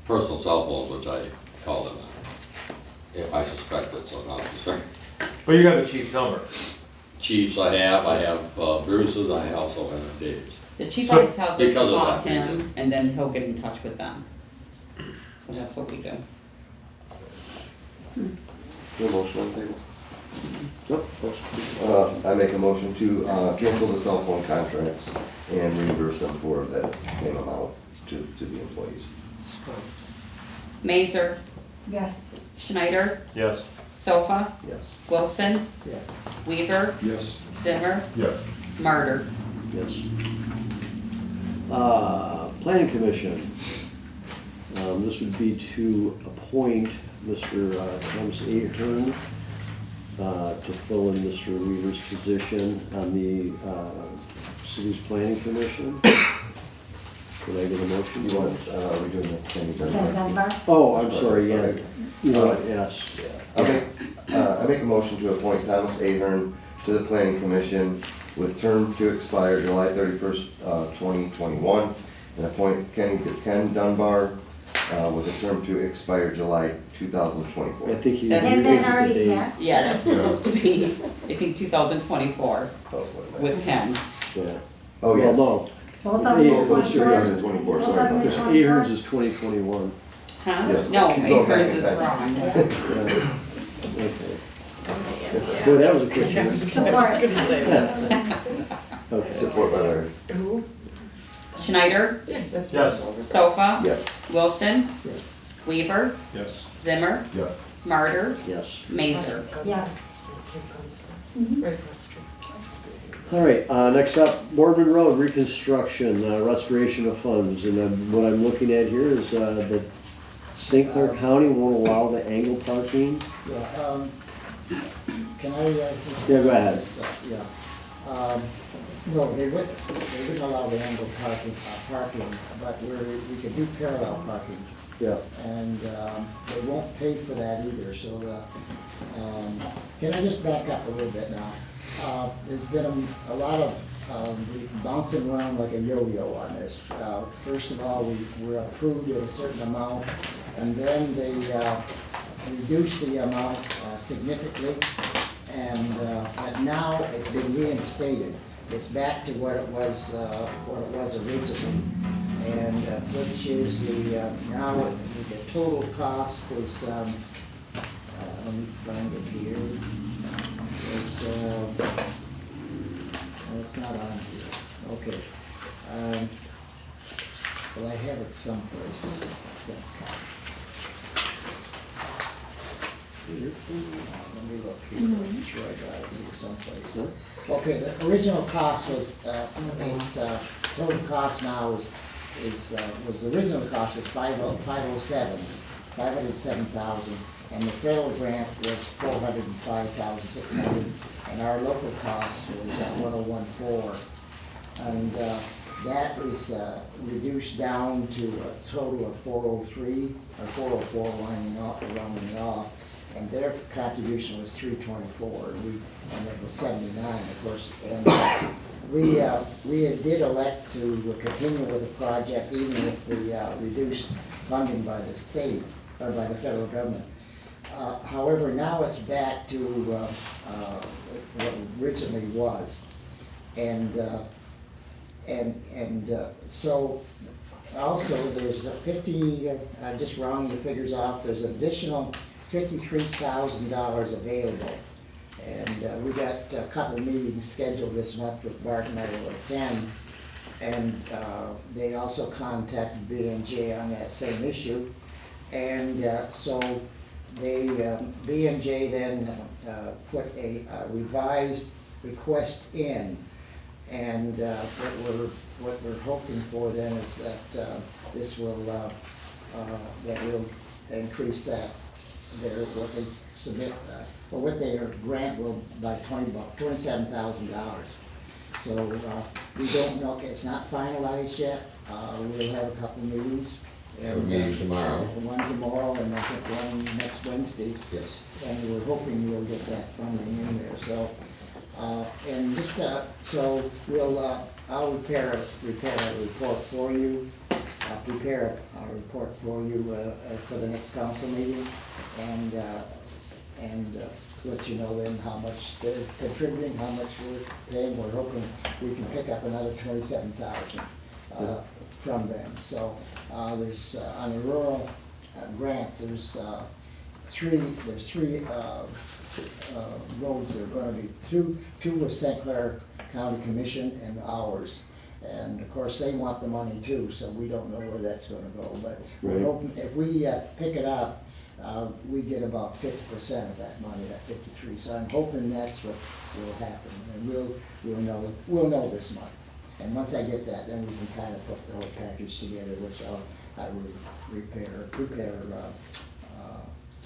personal cell phones, which I call them on, if I suspect it's an officer. But you got the chief's number. Chiefs I have Bruce's, I also have Dave's. The chief So- always tells us to Because of call that him, reason. and then he'll get in touch with them. So that's what we do. No motion on the table? Nope. I make a motion to cancel the cell phone contracts and reimburse them for that same amount to the employees. Mazer, Yes. Schneider, Yes. Sofa, Yes. Wilson, Yes. Weaver, Yes. Zimmer, Yes. Martyr. Yes. Planning Commission. This would be to appoint Mr. Thomas Ahern to fill in Mr. Weaver's position on the city's Planning Commission. Could I get a motion? You want, are we doing the Kenny Ken Dunbar? Dunbar? Oh, I'm sorry, yeah. Okay. You know what, yes. I make a motion to appoint Thomas Ahern to the Planning Commission with term to expire July 31st, 2021, and appoint Ken Dunbar with a term to expire July 2024. I think he That- And then revisit the already date. passed? Yeah, that's supposed to be, I think 2024 Oh, what am I- with Ken. Yeah. Oh, yeah. Well, no, Both of them Yeah, are both are 2024, Both sorry of about them because are that. 24? Ahern's is 2021. Huh? Yes. No, He's going back Ahern's in is time. wrong. Yeah. Okay. Boy, that was a quick one. Support. Okay. Support by Larry. Schneider, Yes. Sofa, Yes. Wilson, Yes. Weaver, Yes. Zimmer, Yes. Martyr, Yes. Mazer. Yes. All right, next up, Boardman Road reconstruction, restoration of funds. And what I'm looking at here is that St. Clair County won't allow the angle parking. Yeah, can I? Yeah, go ahead. Yeah. No, they wouldn't allow the angled parking, but we could do parallel parking. Yeah. And they won't pay for that either, so can I just back up a little bit now? There's been a lot of bouncing around like a yo-yo on this. First of all, we were approved at a certain amount, and then they reduced the amount significantly, but now it's been reinstated. It's back to what it was originally, and which is now the total cost was, let me find it here. It's not on here. Okay. Well, I have it someplace. Let me look here, I'm sure I got it here someplace. Okay, the original cost was, total cost now was the original cost was 507,000, and the federal grant was 405,600, and our local cost was 1,014. And that was reduced down to a total of 403, or 404 rounding it off. And their contribution was 324, and it was 79, of course. And we did elect to continue with the project even with the reduced funding by the state, or by the federal government. However, now it's back to what it originally was. So also there's a 50, just rounding the figures off, there's additional $53,000 available. And we got a couple meetings scheduled this month with Bart and I will attend. And they also contacted B&J on that same issue. And so they, B&J then put a revised request in. And what we're hoping for then is that this will, that will increase that. What they submit, or what their grant will by $27,000. So we don't know, it's not finalized yet. We'll have a couple meetings. Have a meeting tomorrow. One tomorrow, and I think one next Wednesday. Yes. And we're hoping we'll get that funding in there. So, and just so we'll, I'll prepare a report for you. I'll prepare a report for you for the next council meeting, and let you know then how much they're contributing, how much we're paying. We're hoping we can pick up another 27,000 from them. So there's on the rural grants, there's three roads that are gonna be, two with St. Clair County Commission and ours. And of course, they want the money too, so we don't know where that's gonna go, but we're Right. hoping, if we pick it up, we get about 50% of that money, that 53. So I'm hoping that's what will happen, and we'll know this month. And once I get that, then we can kind of put the whole package together, which I will prepare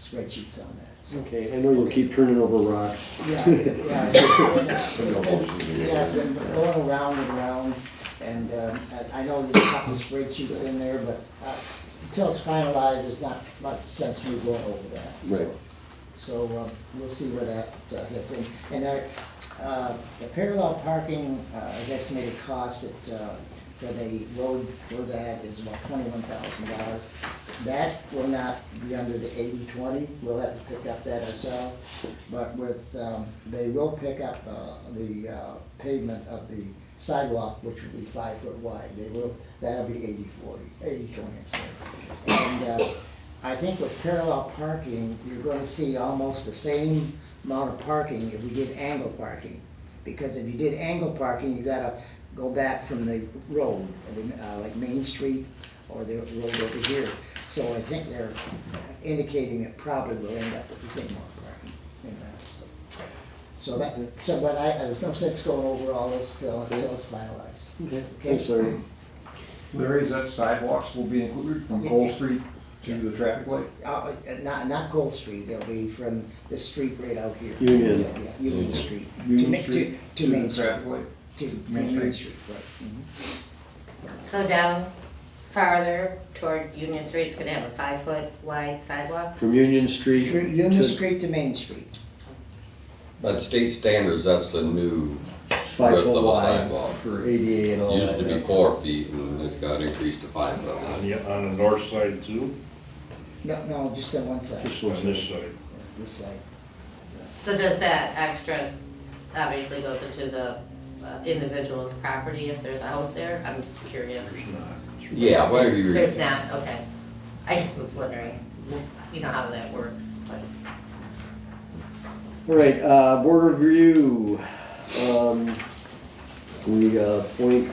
spreadsheets on that. So, Okay, I know you'll keep turning over rocks. yeah, been going around and around, and I know there's a couple of spreadsheets in there, but until it's finalized, there's not much sense me going over that. Right. So we'll see where that hits. And the parallel parking, estimated cost for the road for that is about $21,000. That will not be under the 80/20. We'll have to pick up that ourselves. But with, they will pick up the pavement of the sidewalk, which will be 5 foot wide. That'll be 80/40, 80/20, And I think with parallel parking, you're going to see almost the same amount of parking if we did angle parking. Because if you did angle parking, you gotta go back from the road, like Main Street or the road over here. So I think they're indicating it probably will end up with the same amount of parking. But there's no sense going over all this until it's finalized. Okay, thanks, Larry. Larry, is that sidewalks will be included from Cole Street to the traffic light? Not Gold Street, it'll be from this street right out here. Union. Yeah, Union Street. Union Street To Main the Street. traffic light? To Main Main Street. Street, right. So down farther toward Union Street, it's gonna have a 5 foot wide sidewalk? From Union Street Union to Street to Main Street. By state standards, that's the new, 5 width foot of a wide sidewalk. for ADA and all that. used to be 4 feet and it got increased to 5 foot. On the north side too? No, just on one side, Just one On this side? this side. So does that extras obviously goes into the individual's property if there's a house there? I'm just curious. There's not. Yeah, whatever you. There's not, okay. I just was wondering, how that works, but. All right, board review. We appoint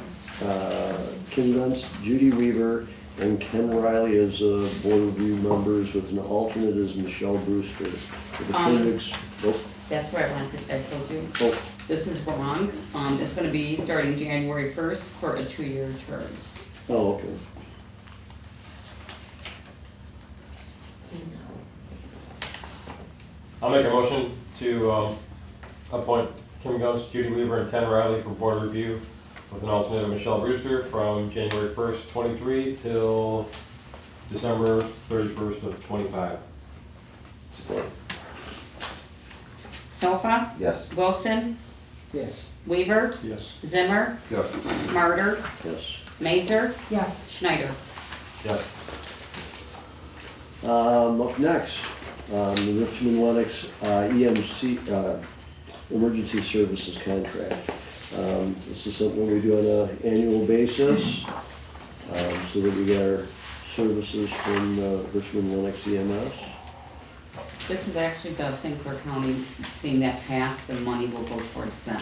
Kim Dunst, Judy Weaver, and Ken Riley as board review members with an alternate as Michelle Brewster. With the appendix- That's where I wanted, I told you. Oh, This is wrong. It's gonna be starting January 1st for a 2-year term. oh, okay. I'll make a motion to appoint Kim Gunst, Judy Weaver, and Ken Riley for board review with an alternate of Michelle Brewster from January 1st, 23 till December 31st of 25. Support. Sofa, Yes. Wilson, Yes. Weaver, Yes. Zimmer, Yes. Martyr, Yes. Mazer, Yes. Schneider. Yes. Up next, the Richmond Lennox EMC, Emergency Services Contract. This is something we do on an annual basis, so that we get our services from Richmond Lennox EMS. This is actually the St. Clair County thing that passed, the money will go towards them.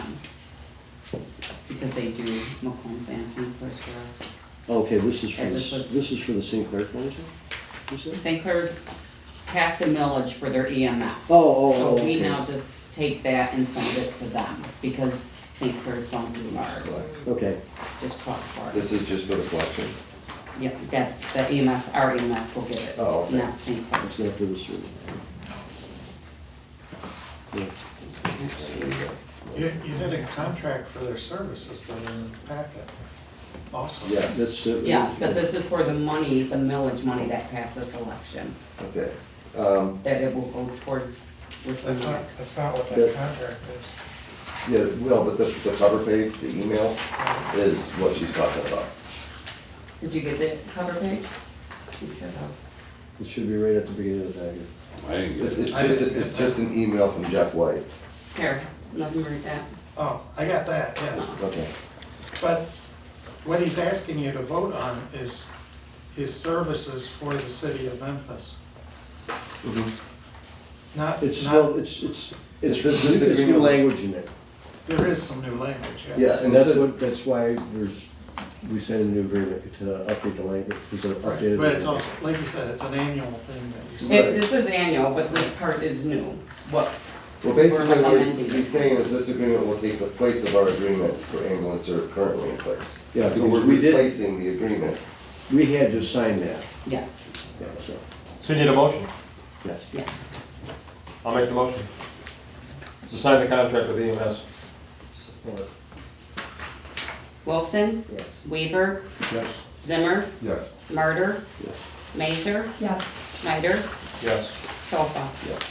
Because they do Macombs and St. Clair's for us. Okay, this is for And the, this was- this is for the St. Clair County, you said? St. Clair's passed a millage for their EMS. Oh, So we okay. now just take that and send it to them, because St. Clair's don't do ours, Okay, just collect for it. This is just for the collection. Yep, that, the EMS, our EMS will get it, Oh, okay. not St. it's Clair's. not for the service. Yeah. You had a contract for their services that are in the packet also. Yes. That's it. Yeah, but this is for the money, the millage money that passed this election, Okay. that it will go towards Richmond Lennox. That's not what Yeah. that contract is. Yeah, well, but the cover page, the email, is what she's talking about. Did you get the cover page? You should have. It should be right at the beginning of the package. I didn't get It's it. it's just an email from Jeff White. Here, nothing to read that. Oh, I got that, yes. Okay. But what he's asking you to vote on is is services for the city of Memphis. Mhm. Not, It's not, still, it's This new agreement- language in it. there is some new language, yes. Yeah, And and that's this is, what, that's why we signed a new agreement to update the language, because it Right, updated. but it's the also, language. like you said, it's an annual thing that you say. This is annual, but this part is new. What? well, basically we're what recommending. he's saying is this agreement will take the place of our agreement for ambulance that are currently in place. Yeah, So because we're we did, replacing the agreement. we had just signed that, Yes, yeah, so, So you need a motion? yes. yes. I'll make the motion. To sign the contract with EMS. Support, Wilson, yes. Weaver, Yes. Zimmer, Yes. Murder, Yes. Mazer, Yes. Schneider, Yes. Sofa. Okay.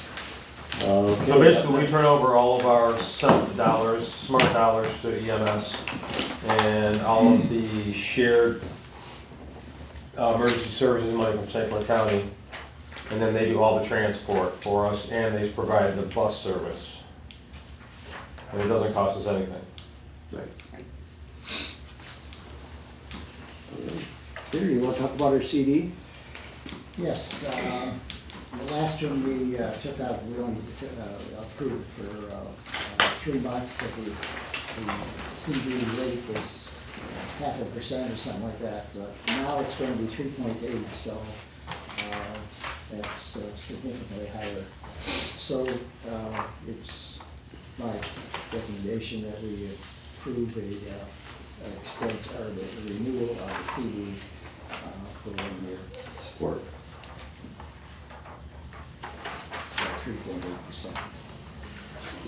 So basically, we turn over all of our SEP dollars, smart dollars to EMS, and all of the shared emergency services money from St. Clair County. And then they do all the transport for us, and they provide the bus service. And it doesn't cost us anything. Here, you wanna talk about our CD? Yes, the last one we took out, we only approved for 3 months, but the CD rate was 0.5% or something like that, but now it's going to be 3.8, so that's significantly higher. So it's my recommendation that we approve a extent, or the renewal of the CD for 1 year. Support. 3.8%.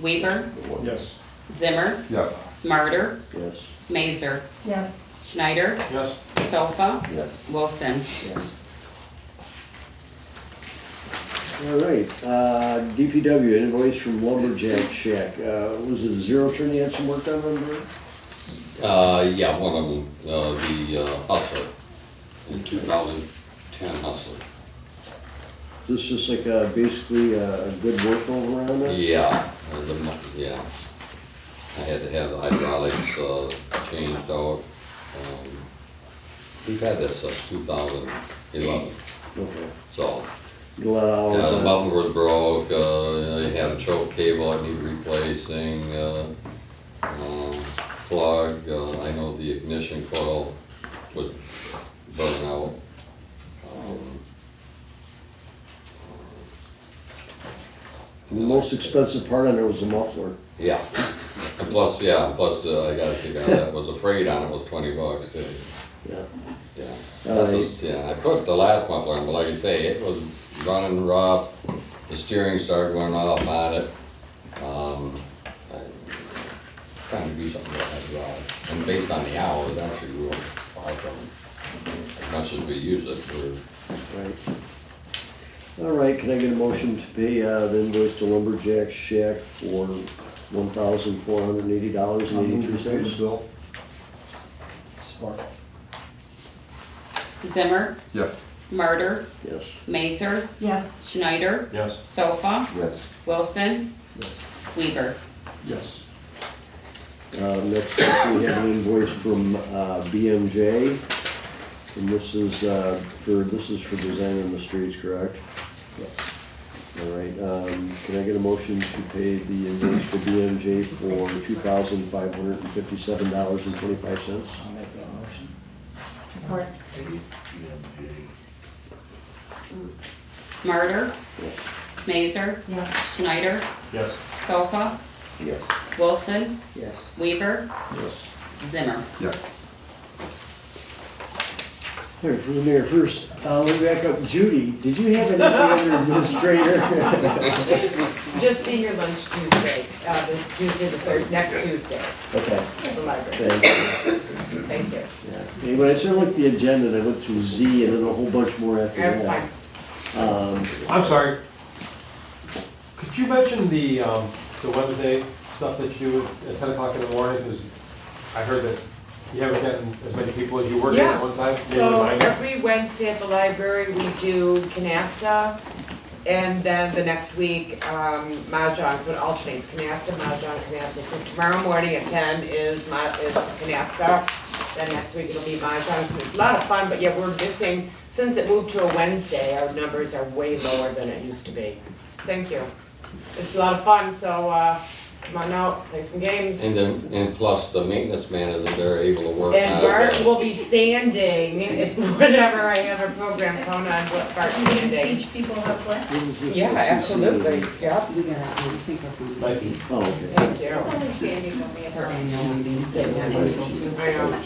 Weaver, Yes. Zimmer, Yes. Murder, Yes. Mazer, Yes. Schneider, Yes? Sofa, Yes. Wilson. Yes. All right, DPW invoice from Lumberjack Shack, was it a zero turn you had some work on, remember? Yeah, one of them, the Hustler, in 2010 Hustler. This just like basically a good work over on it? Yeah, yeah. I had to have the hydraulics changed out. We've had this since 2011, Okay. so. Get a lot of hours Yeah, the on it. muffler was broke, I had a choke cable I need replacing, plug, I know the ignition coil was burning out. The most expensive part on it was the muffler. Yeah, and plus, I gotta figure out, that was a freight on it was $20 too, Yeah. yeah. Uh, That's just, yeah, I put the last muffler on, but like I say, it was running rough, the steering started going off on it. I Trying to do something with hydraulic, and based on the hours, actually, we were far from as much as we use it for. Right. All right, can I get a motion to pay the invoice to Lumberjack Shack for $1,480.83? I'll move to pay the bill. Support. Zimmer, Yes. Murder, Yes. Mazer, Yes. Schneider, Yes. Sofa, Yes. Wilson, Yes. Weaver. Yes. Next up, we have an invoice from BMJ. And this is for designing the streets, correct? Yes. All right, can I get a motion to pay the invoice to BMJ for $2,557.25? I'll make that motion. Support. Murder, Yes. Mazer, Yes. Schneider, Yes. Sofa, Yes. Wilson, Yes. Weaver, Yes. Zimmer. Yes. All right, for the mayor first, let me back up. Judy, did you have anything under administrator? Just senior lunch Tuesday, the Tuesday the third, next Tuesday, Okay, at the library. thanks. Thank you. Yeah. When I started looking at the agenda, and I went through Z and then a whole bunch more after that. That's fine. I'm sorry. Could you mention the Wednesday stuff that you do at 10 o'clock in the morning? Because I heard that you haven't gotten as many people as you were getting at one time. Maybe So remind me. every Wednesday at the library, we do canasta, and then the next week, mahjong, so it alternates, canasta, mahjong, canasta. So tomorrow morning at 10 is canasta, then next week it'll be Mahjong, so it's a lot of fun, but yeah, we're missing, since it moved to a Wednesday, our numbers are way lower than it used to be. Thank you. It's a lot of fun, so, come on out, play some games. And plus the maintenance man isn't there able to work. And out Bart of will be sanding, if whenever I have a program phone on, what Bart's sanding. Teach people how to play? Yeah, absolutely, yeah, We got a Sinclair County meeting, Oh, okay. thank you. It's only Sandy when we have our our annual meeting that we have to go to. I know.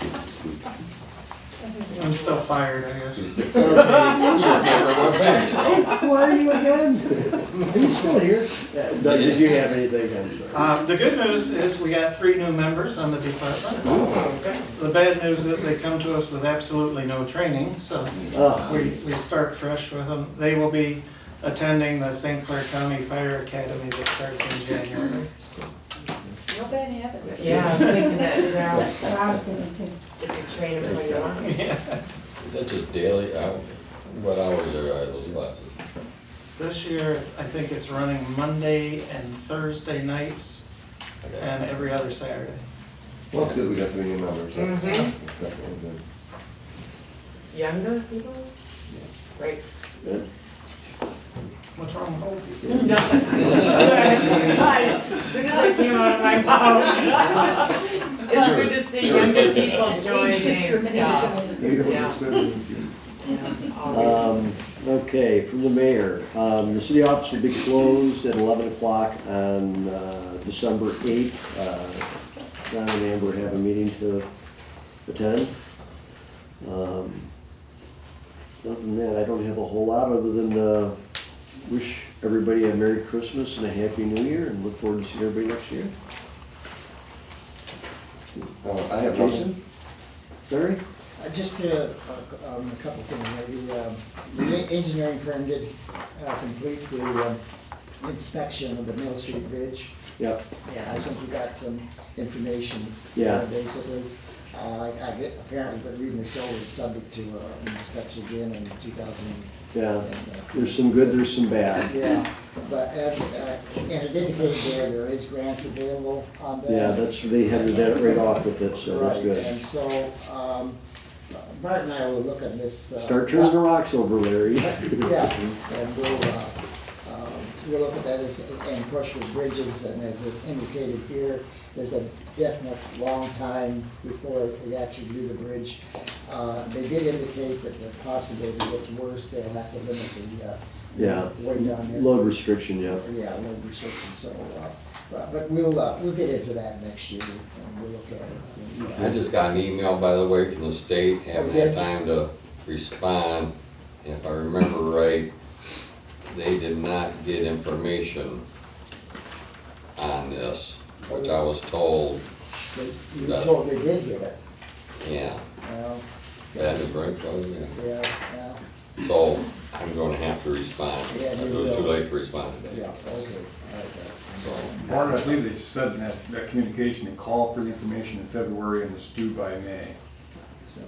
I'm still fired, I guess. He's the third man. He's never went back. Who are you again? Are you still here? Did you have anything? I'm sorry. The good news is we got 3 new members on the department. Okay. The bad news is they come to us with absolutely no training, so Oh, we start fresh with them. They will be attending the St. Clair County Fire Academy that starts in January. No bad habits. Yeah, I was thinking that, yeah, That's what I was thinking too. get to train them when you want. Is that just daily? What hours are those classes? This year, I think it's running Monday and Thursday nights and every other Saturday. Well, it's good we got 3 new members. That's Mhm. definitely good. Younger people? Yes. Great. good. What's wrong with old people? Nothing. As soon as I came out of my mouth. It's good to see younger people joining Age and stuff. discrimination. You don't Yeah. discriminate. Yeah, always. Okay, from the mayor, the city office will be closed at 11 o'clock on December 8th. John and Amber have a meeting to attend. Other than that, I don't have a whole lot other than wish everybody a Merry Christmas and a Happy New Year and look forward to seeing everybody next year. I have Jason? Larry? Just a couple things. The engineering firm did complete the inspection of the Mill Street Bridge. Yep. Yeah, I think we got some information. Yeah. Basically, I get, apparently, but reading this over is subject to an inspection again in 2000. Yeah, there's some good, there's some bad. Yeah, but, and it indicated there is grants available on that. Yeah, they had that right off with it, so that's Right, good. and so, Bart and I will look at this. Start turning the rocks over, Larry. Yeah, and we'll look at that and of course with bridges, and as it's indicated here, there's a definite long time before they actually do the bridge. They did indicate that the possibility gets worse, they'll have to limit the, Yeah, way down there. load restriction, yeah. Yeah, load restrictions, so, but we'll get into that next year, and we'll look at it. I just got an email, by the way, from the state, haven't had Okay. time to respond. If I remember right, they did not get information on this, which I was told, You were told they did get it, yeah, well, that is right, was it? yeah, yeah, So I'm gonna have to respond. Yeah, It you was too will. late to respond yeah, today. okay, all right. Martin, I believe they said in that communication, they called for the information in February and it's due by May. So,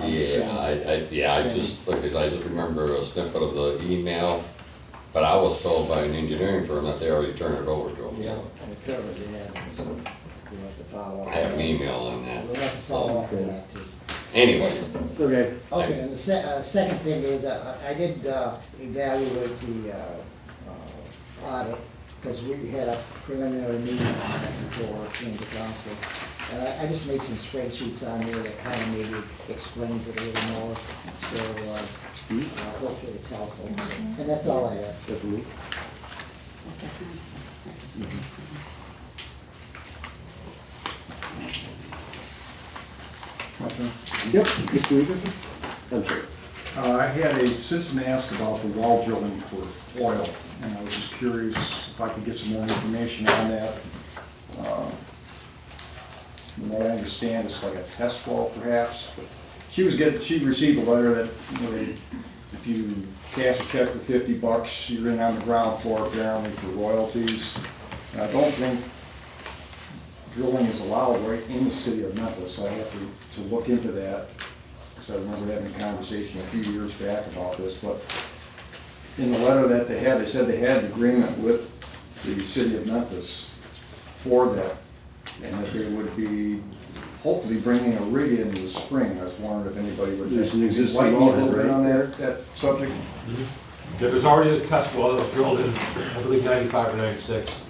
Yeah, I just, because I just remember a snippet of the email, but I was told by an engineering firm that they already turned it over to them. yeah, and apparently they have, so we'll have to follow up. I have an email on that. We'll have to follow up on that too. Anyway, Okay, Okay, and the second thing is, I did evaluate the audit, because we had a preliminary meeting on that before it came to council. And I just made some spreadsheets on there that kind of maybe explains it a little more, so hopefully it's helpful. And that's all I have. definitely. Okay. Yep, Mr. Weaver? I'm sorry. I had a citizen ask about the wall drilling for oil, and I was just curious if I could get some more information on that. From what I understand, it's like a test well perhaps, but she received a letter that, you know, if you cash a check for $50, you're in on the ground floor apparently for royalties. And I don't think drilling is allowed right in the city of Memphis. I have to look into that, because I remember having a conversation a few years back about this. But in the letter that they had, they said they had an agreement with the city of Memphis for that, and that they would be hopefully bringing a rig in the spring. I was wondering if anybody would. There's an existing enlighten me a little wellhead, bit on right? that subject. Yeah, there's already a test well that was drilled in, I believe, 95 or 96.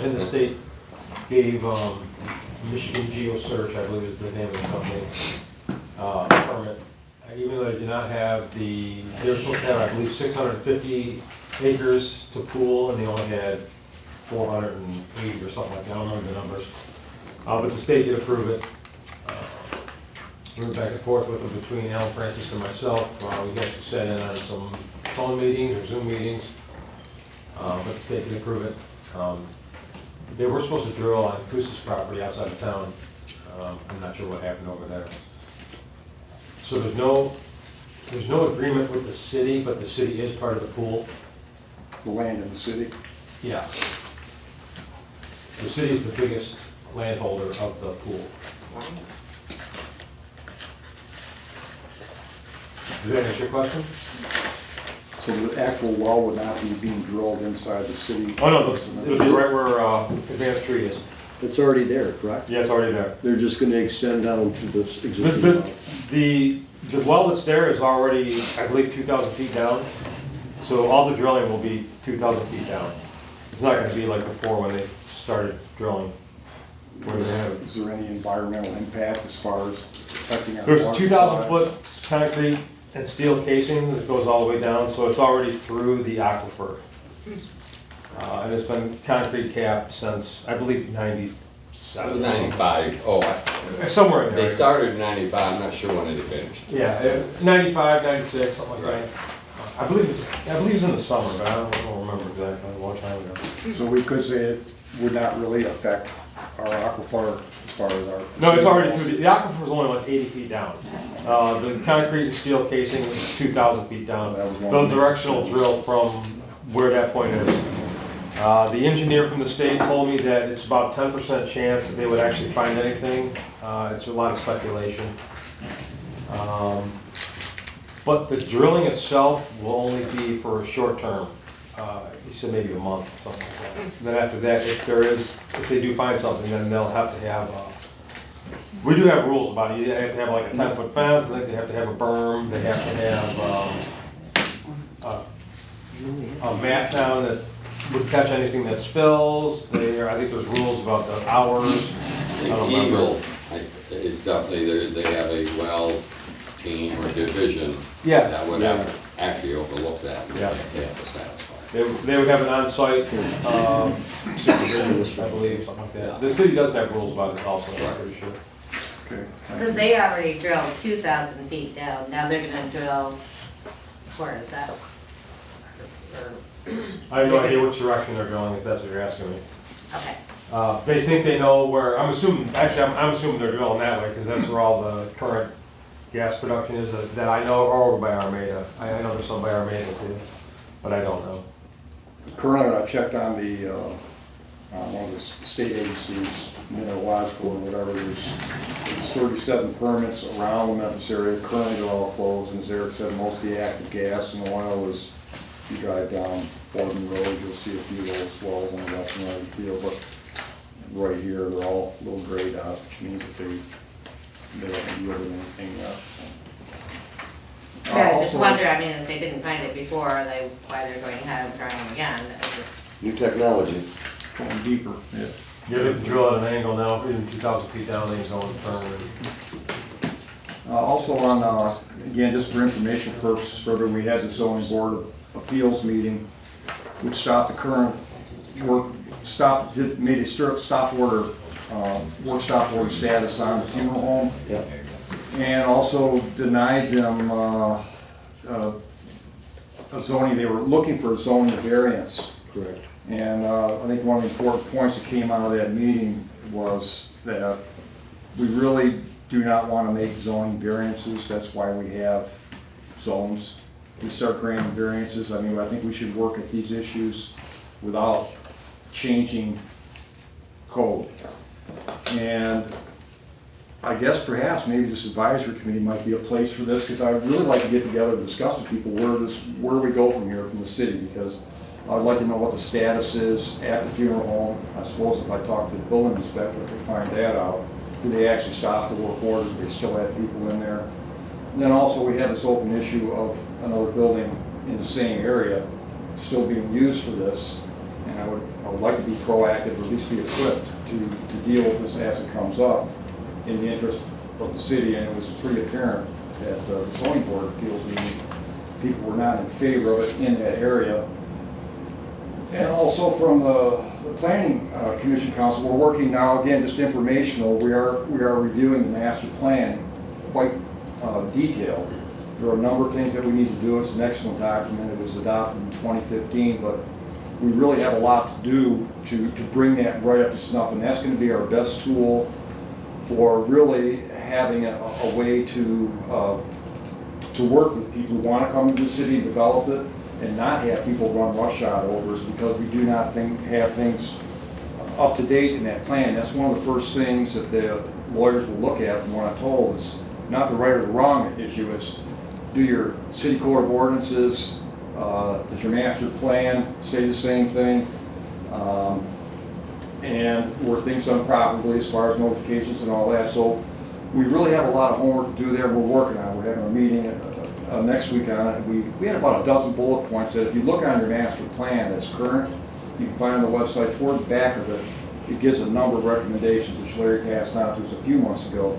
And the state gave Michigan Geo Search, I believe is the name of the company, permit. Even though they did not have they were supposed to have, I believe, 650 acres to pool, and they only had 480 or something like that. I don't remember the numbers. But the state did approve it. We went back and forth with them between Alan Francis and myself. We actually sat in on some phone meetings or Zoom meetings, but the state did approve it. They were supposed to drill on Coosa's property outside of town. I'm not sure what happened over there. So there's no agreement with the city, but the city is part of the pool. The land in the city. Yeah. The city is the biggest landholder of the pool. Does that answer your question? So the actual well would not be being drilled inside the city? Oh, no, it'll be right where Advanced Tree is. It's already there, correct? Yeah, it's already there. They're just gonna extend down to this existing The, well. the, the well that's there is already, I believe, 2,000 feet down. So all the drilling will be 2,000 feet down. It's not gonna be like before when they started drilling. Where they have, Is there any environmental impact as far as affecting our? there's water 2,000 supply? foot concrete and steel casing that goes all the way down, so it's already through the aquifer. And it's been concrete capped since, I believe, 97. 95, oh, Somewhere in there. they started in 95, I'm not sure when it finished. Yeah, 95, 96, something like that. I believe it's in the summer, but I don't remember exactly, a long time ago. So we could say it would not really affect our aquifer as far as our. No, it's already through, the aquifer is only like 80 feet down. The concrete and steel casing is 2,000 feet down. That was one The of the- directional drill from where that point is. The engineer from the state told me that it's about 10% chance that they would actually find anything. It's a lot of speculation. But the drilling itself will only be for a short term. He said maybe a month, something like that. Then after that, if they do find something, then they'll have to have, we do have rules about it. You have to have like a 10-foot fence, and then they have to have a berm, they have to have a mat down that would catch anything that spills. I think there's rules about the hours. I don't remember. Eagle, is definitely, they have a well team or division Yeah. that would have actually overlook that. Yeah. They have to satisfy. They would have an on-site supervision, I believe, something like that. The city does have rules about it also, I'm pretty sure. Okay. So they already drilled 2,000 feet down, now they're gonna drill, where is that? Or- I have no idea which direction they're going, if that's what you're asking me. Okay, They think they know where, I'm assuming they're drilling that way, because that's where all the current gas production is that I know, or over by Armada. I know there's some by Armada too, but I don't know. Currently, I checked on one of the state agencies, mineralogical or whatever, there's 37 permits around the Memphis area. Currently, they're all closed, and as Eric said, most of the active gas and oil is, if you drive down Borden Road, you'll see a few of those wells on the left and right field, but right here, they're all a little grayed out, which means that they haven't yielded anything yet. yeah, I just Also- wonder, I mean, if they didn't find it before, why they're going ahead and trying again, I just. New technology. Going deeper, yeah. Yeah, they can drill at an angle now, even 2,000 feet down, they can go in permanent. Also on, again, just for information purposes, further, we had the zoning board of appeals meeting, which stopped the current work, made a stop order, work stop order status on the funeral home. Yep. And also denied them, a zoning, they were looking for a zoning variance. Correct. And I think one of the important points that came out of that meeting was that we really do not want to make zoning variances. That's why we have zones. We start granting variances. I mean, I think we should work at these issues without changing code. And I guess perhaps maybe this advisory committee might be a place for this, because I'd really like to get together and discuss with people where we go from here from the city, because I'd like to know what the status is at the funeral home. I suppose if I talk to the building inspector, I could find that out. did they actually stop the work order? Did they still have people in there? And then also we have this open issue of another building in the same area still being used for this. And I would like to be proactive, or at least be equipped to deal with this as it comes up in the interest of the city. And it was pretty apparent at the zoning board of appeals meeting, people were not in favor of it in that area. And also from the planning commission council, we're working now, again, just informational, we are reviewing the master plan quite detailed. There are a number of things that we need to do. It's an excellent document. It was adopted in 2015, but we really have a lot to do to bring that right up to snuff, and that's going to be our best tool for really having a way to work with people who want to come to the city and develop it, and not have people run roughshod over us because we do not have things up to date in that plan. That's one of the first things that the lawyers will look at, from what I'm told, is not the right or the wrong issue. It's, do your city code of ordinances, does your master plan say the same thing? And were things done properly as far as notifications and all that? So we really have a lot of homework to do there. We're working on it. We're having a meeting next week on it. We had about a dozen bullet points that if you look on your master plan that's current, you can find on the website toward the back of it. It gives a number of recommendations which Larry passed out to us a few months ago.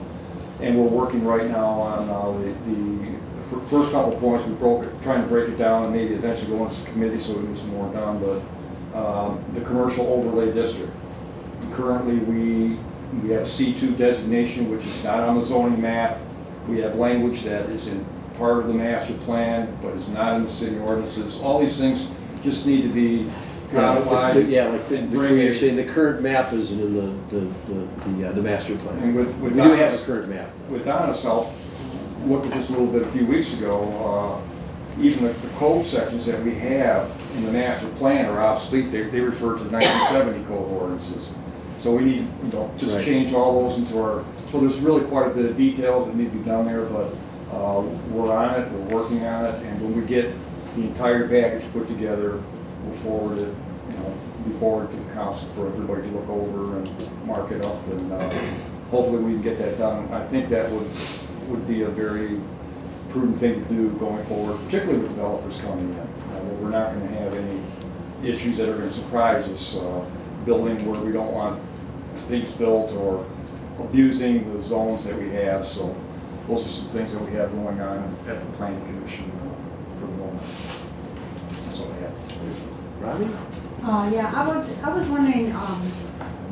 And we're working right now on the first couple of points. Trying to break it down and maybe eventually go into committee so we can get some more done. But the commercial overlay district. Currently, we have a C2 designation, which is not on the zoning map. We have language that is in part of the master plan, but is not in the city ordinances. All these things just need to be codified. Yeah, like you're saying, the current map isn't in the master plan. And with we do have a current map. With Donna's help, looked at just a little bit a few weeks ago, even the code sections that we have in the master plan are obsolete. They refer to the 1970 code ordinances. So we need, just Right. change all those into our, so there's really quite a bit of details that need to be done there, but we're on it, we're working on it, and when we get the entire package put together, we'll forward it, be forwarded to the council for everybody to look over and mark it up, and hopefully we can get that done. I think that would be a very prudent thing to do going forward, particularly with developers coming in. We're not going to have any issues that are going to surprise us, building where we don't want things built or abusing the zones that we have. So those are some things that we have going on at the planning commission for the moment. That's all I have. Robbie? Yeah, I was wondering,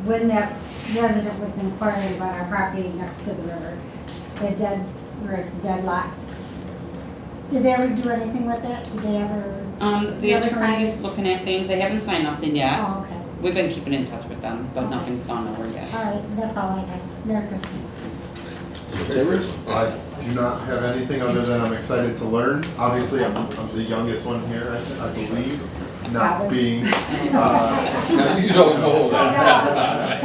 when that resident was inquiring about our property next to the river, where it's deadlocked. Did they ever do anything with it? Did they ever? The attorney's looking at things, they haven't signed nothing yet. Oh, okay. We've been keeping in touch with them, but nothing's gone nowhere yet. All right, that's all I have. Merry Christmas. I do not have anything other than I'm excited to learn. Obviously, I'm the youngest one here, I believe, not being. You don't know that.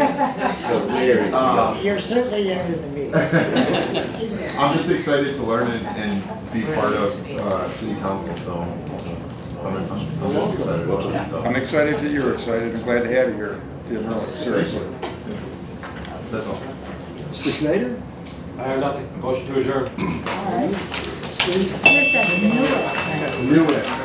You're certainly younger than me. I'm just excited to learn and be part of city council, so I'm just excited about it. So. I'm excited that you're excited. I'm glad to have you here. Really, seriously. That's all. Mr. Schneider? I have nothing. Motion to adjourn. All right. Here's the newest. Lewis.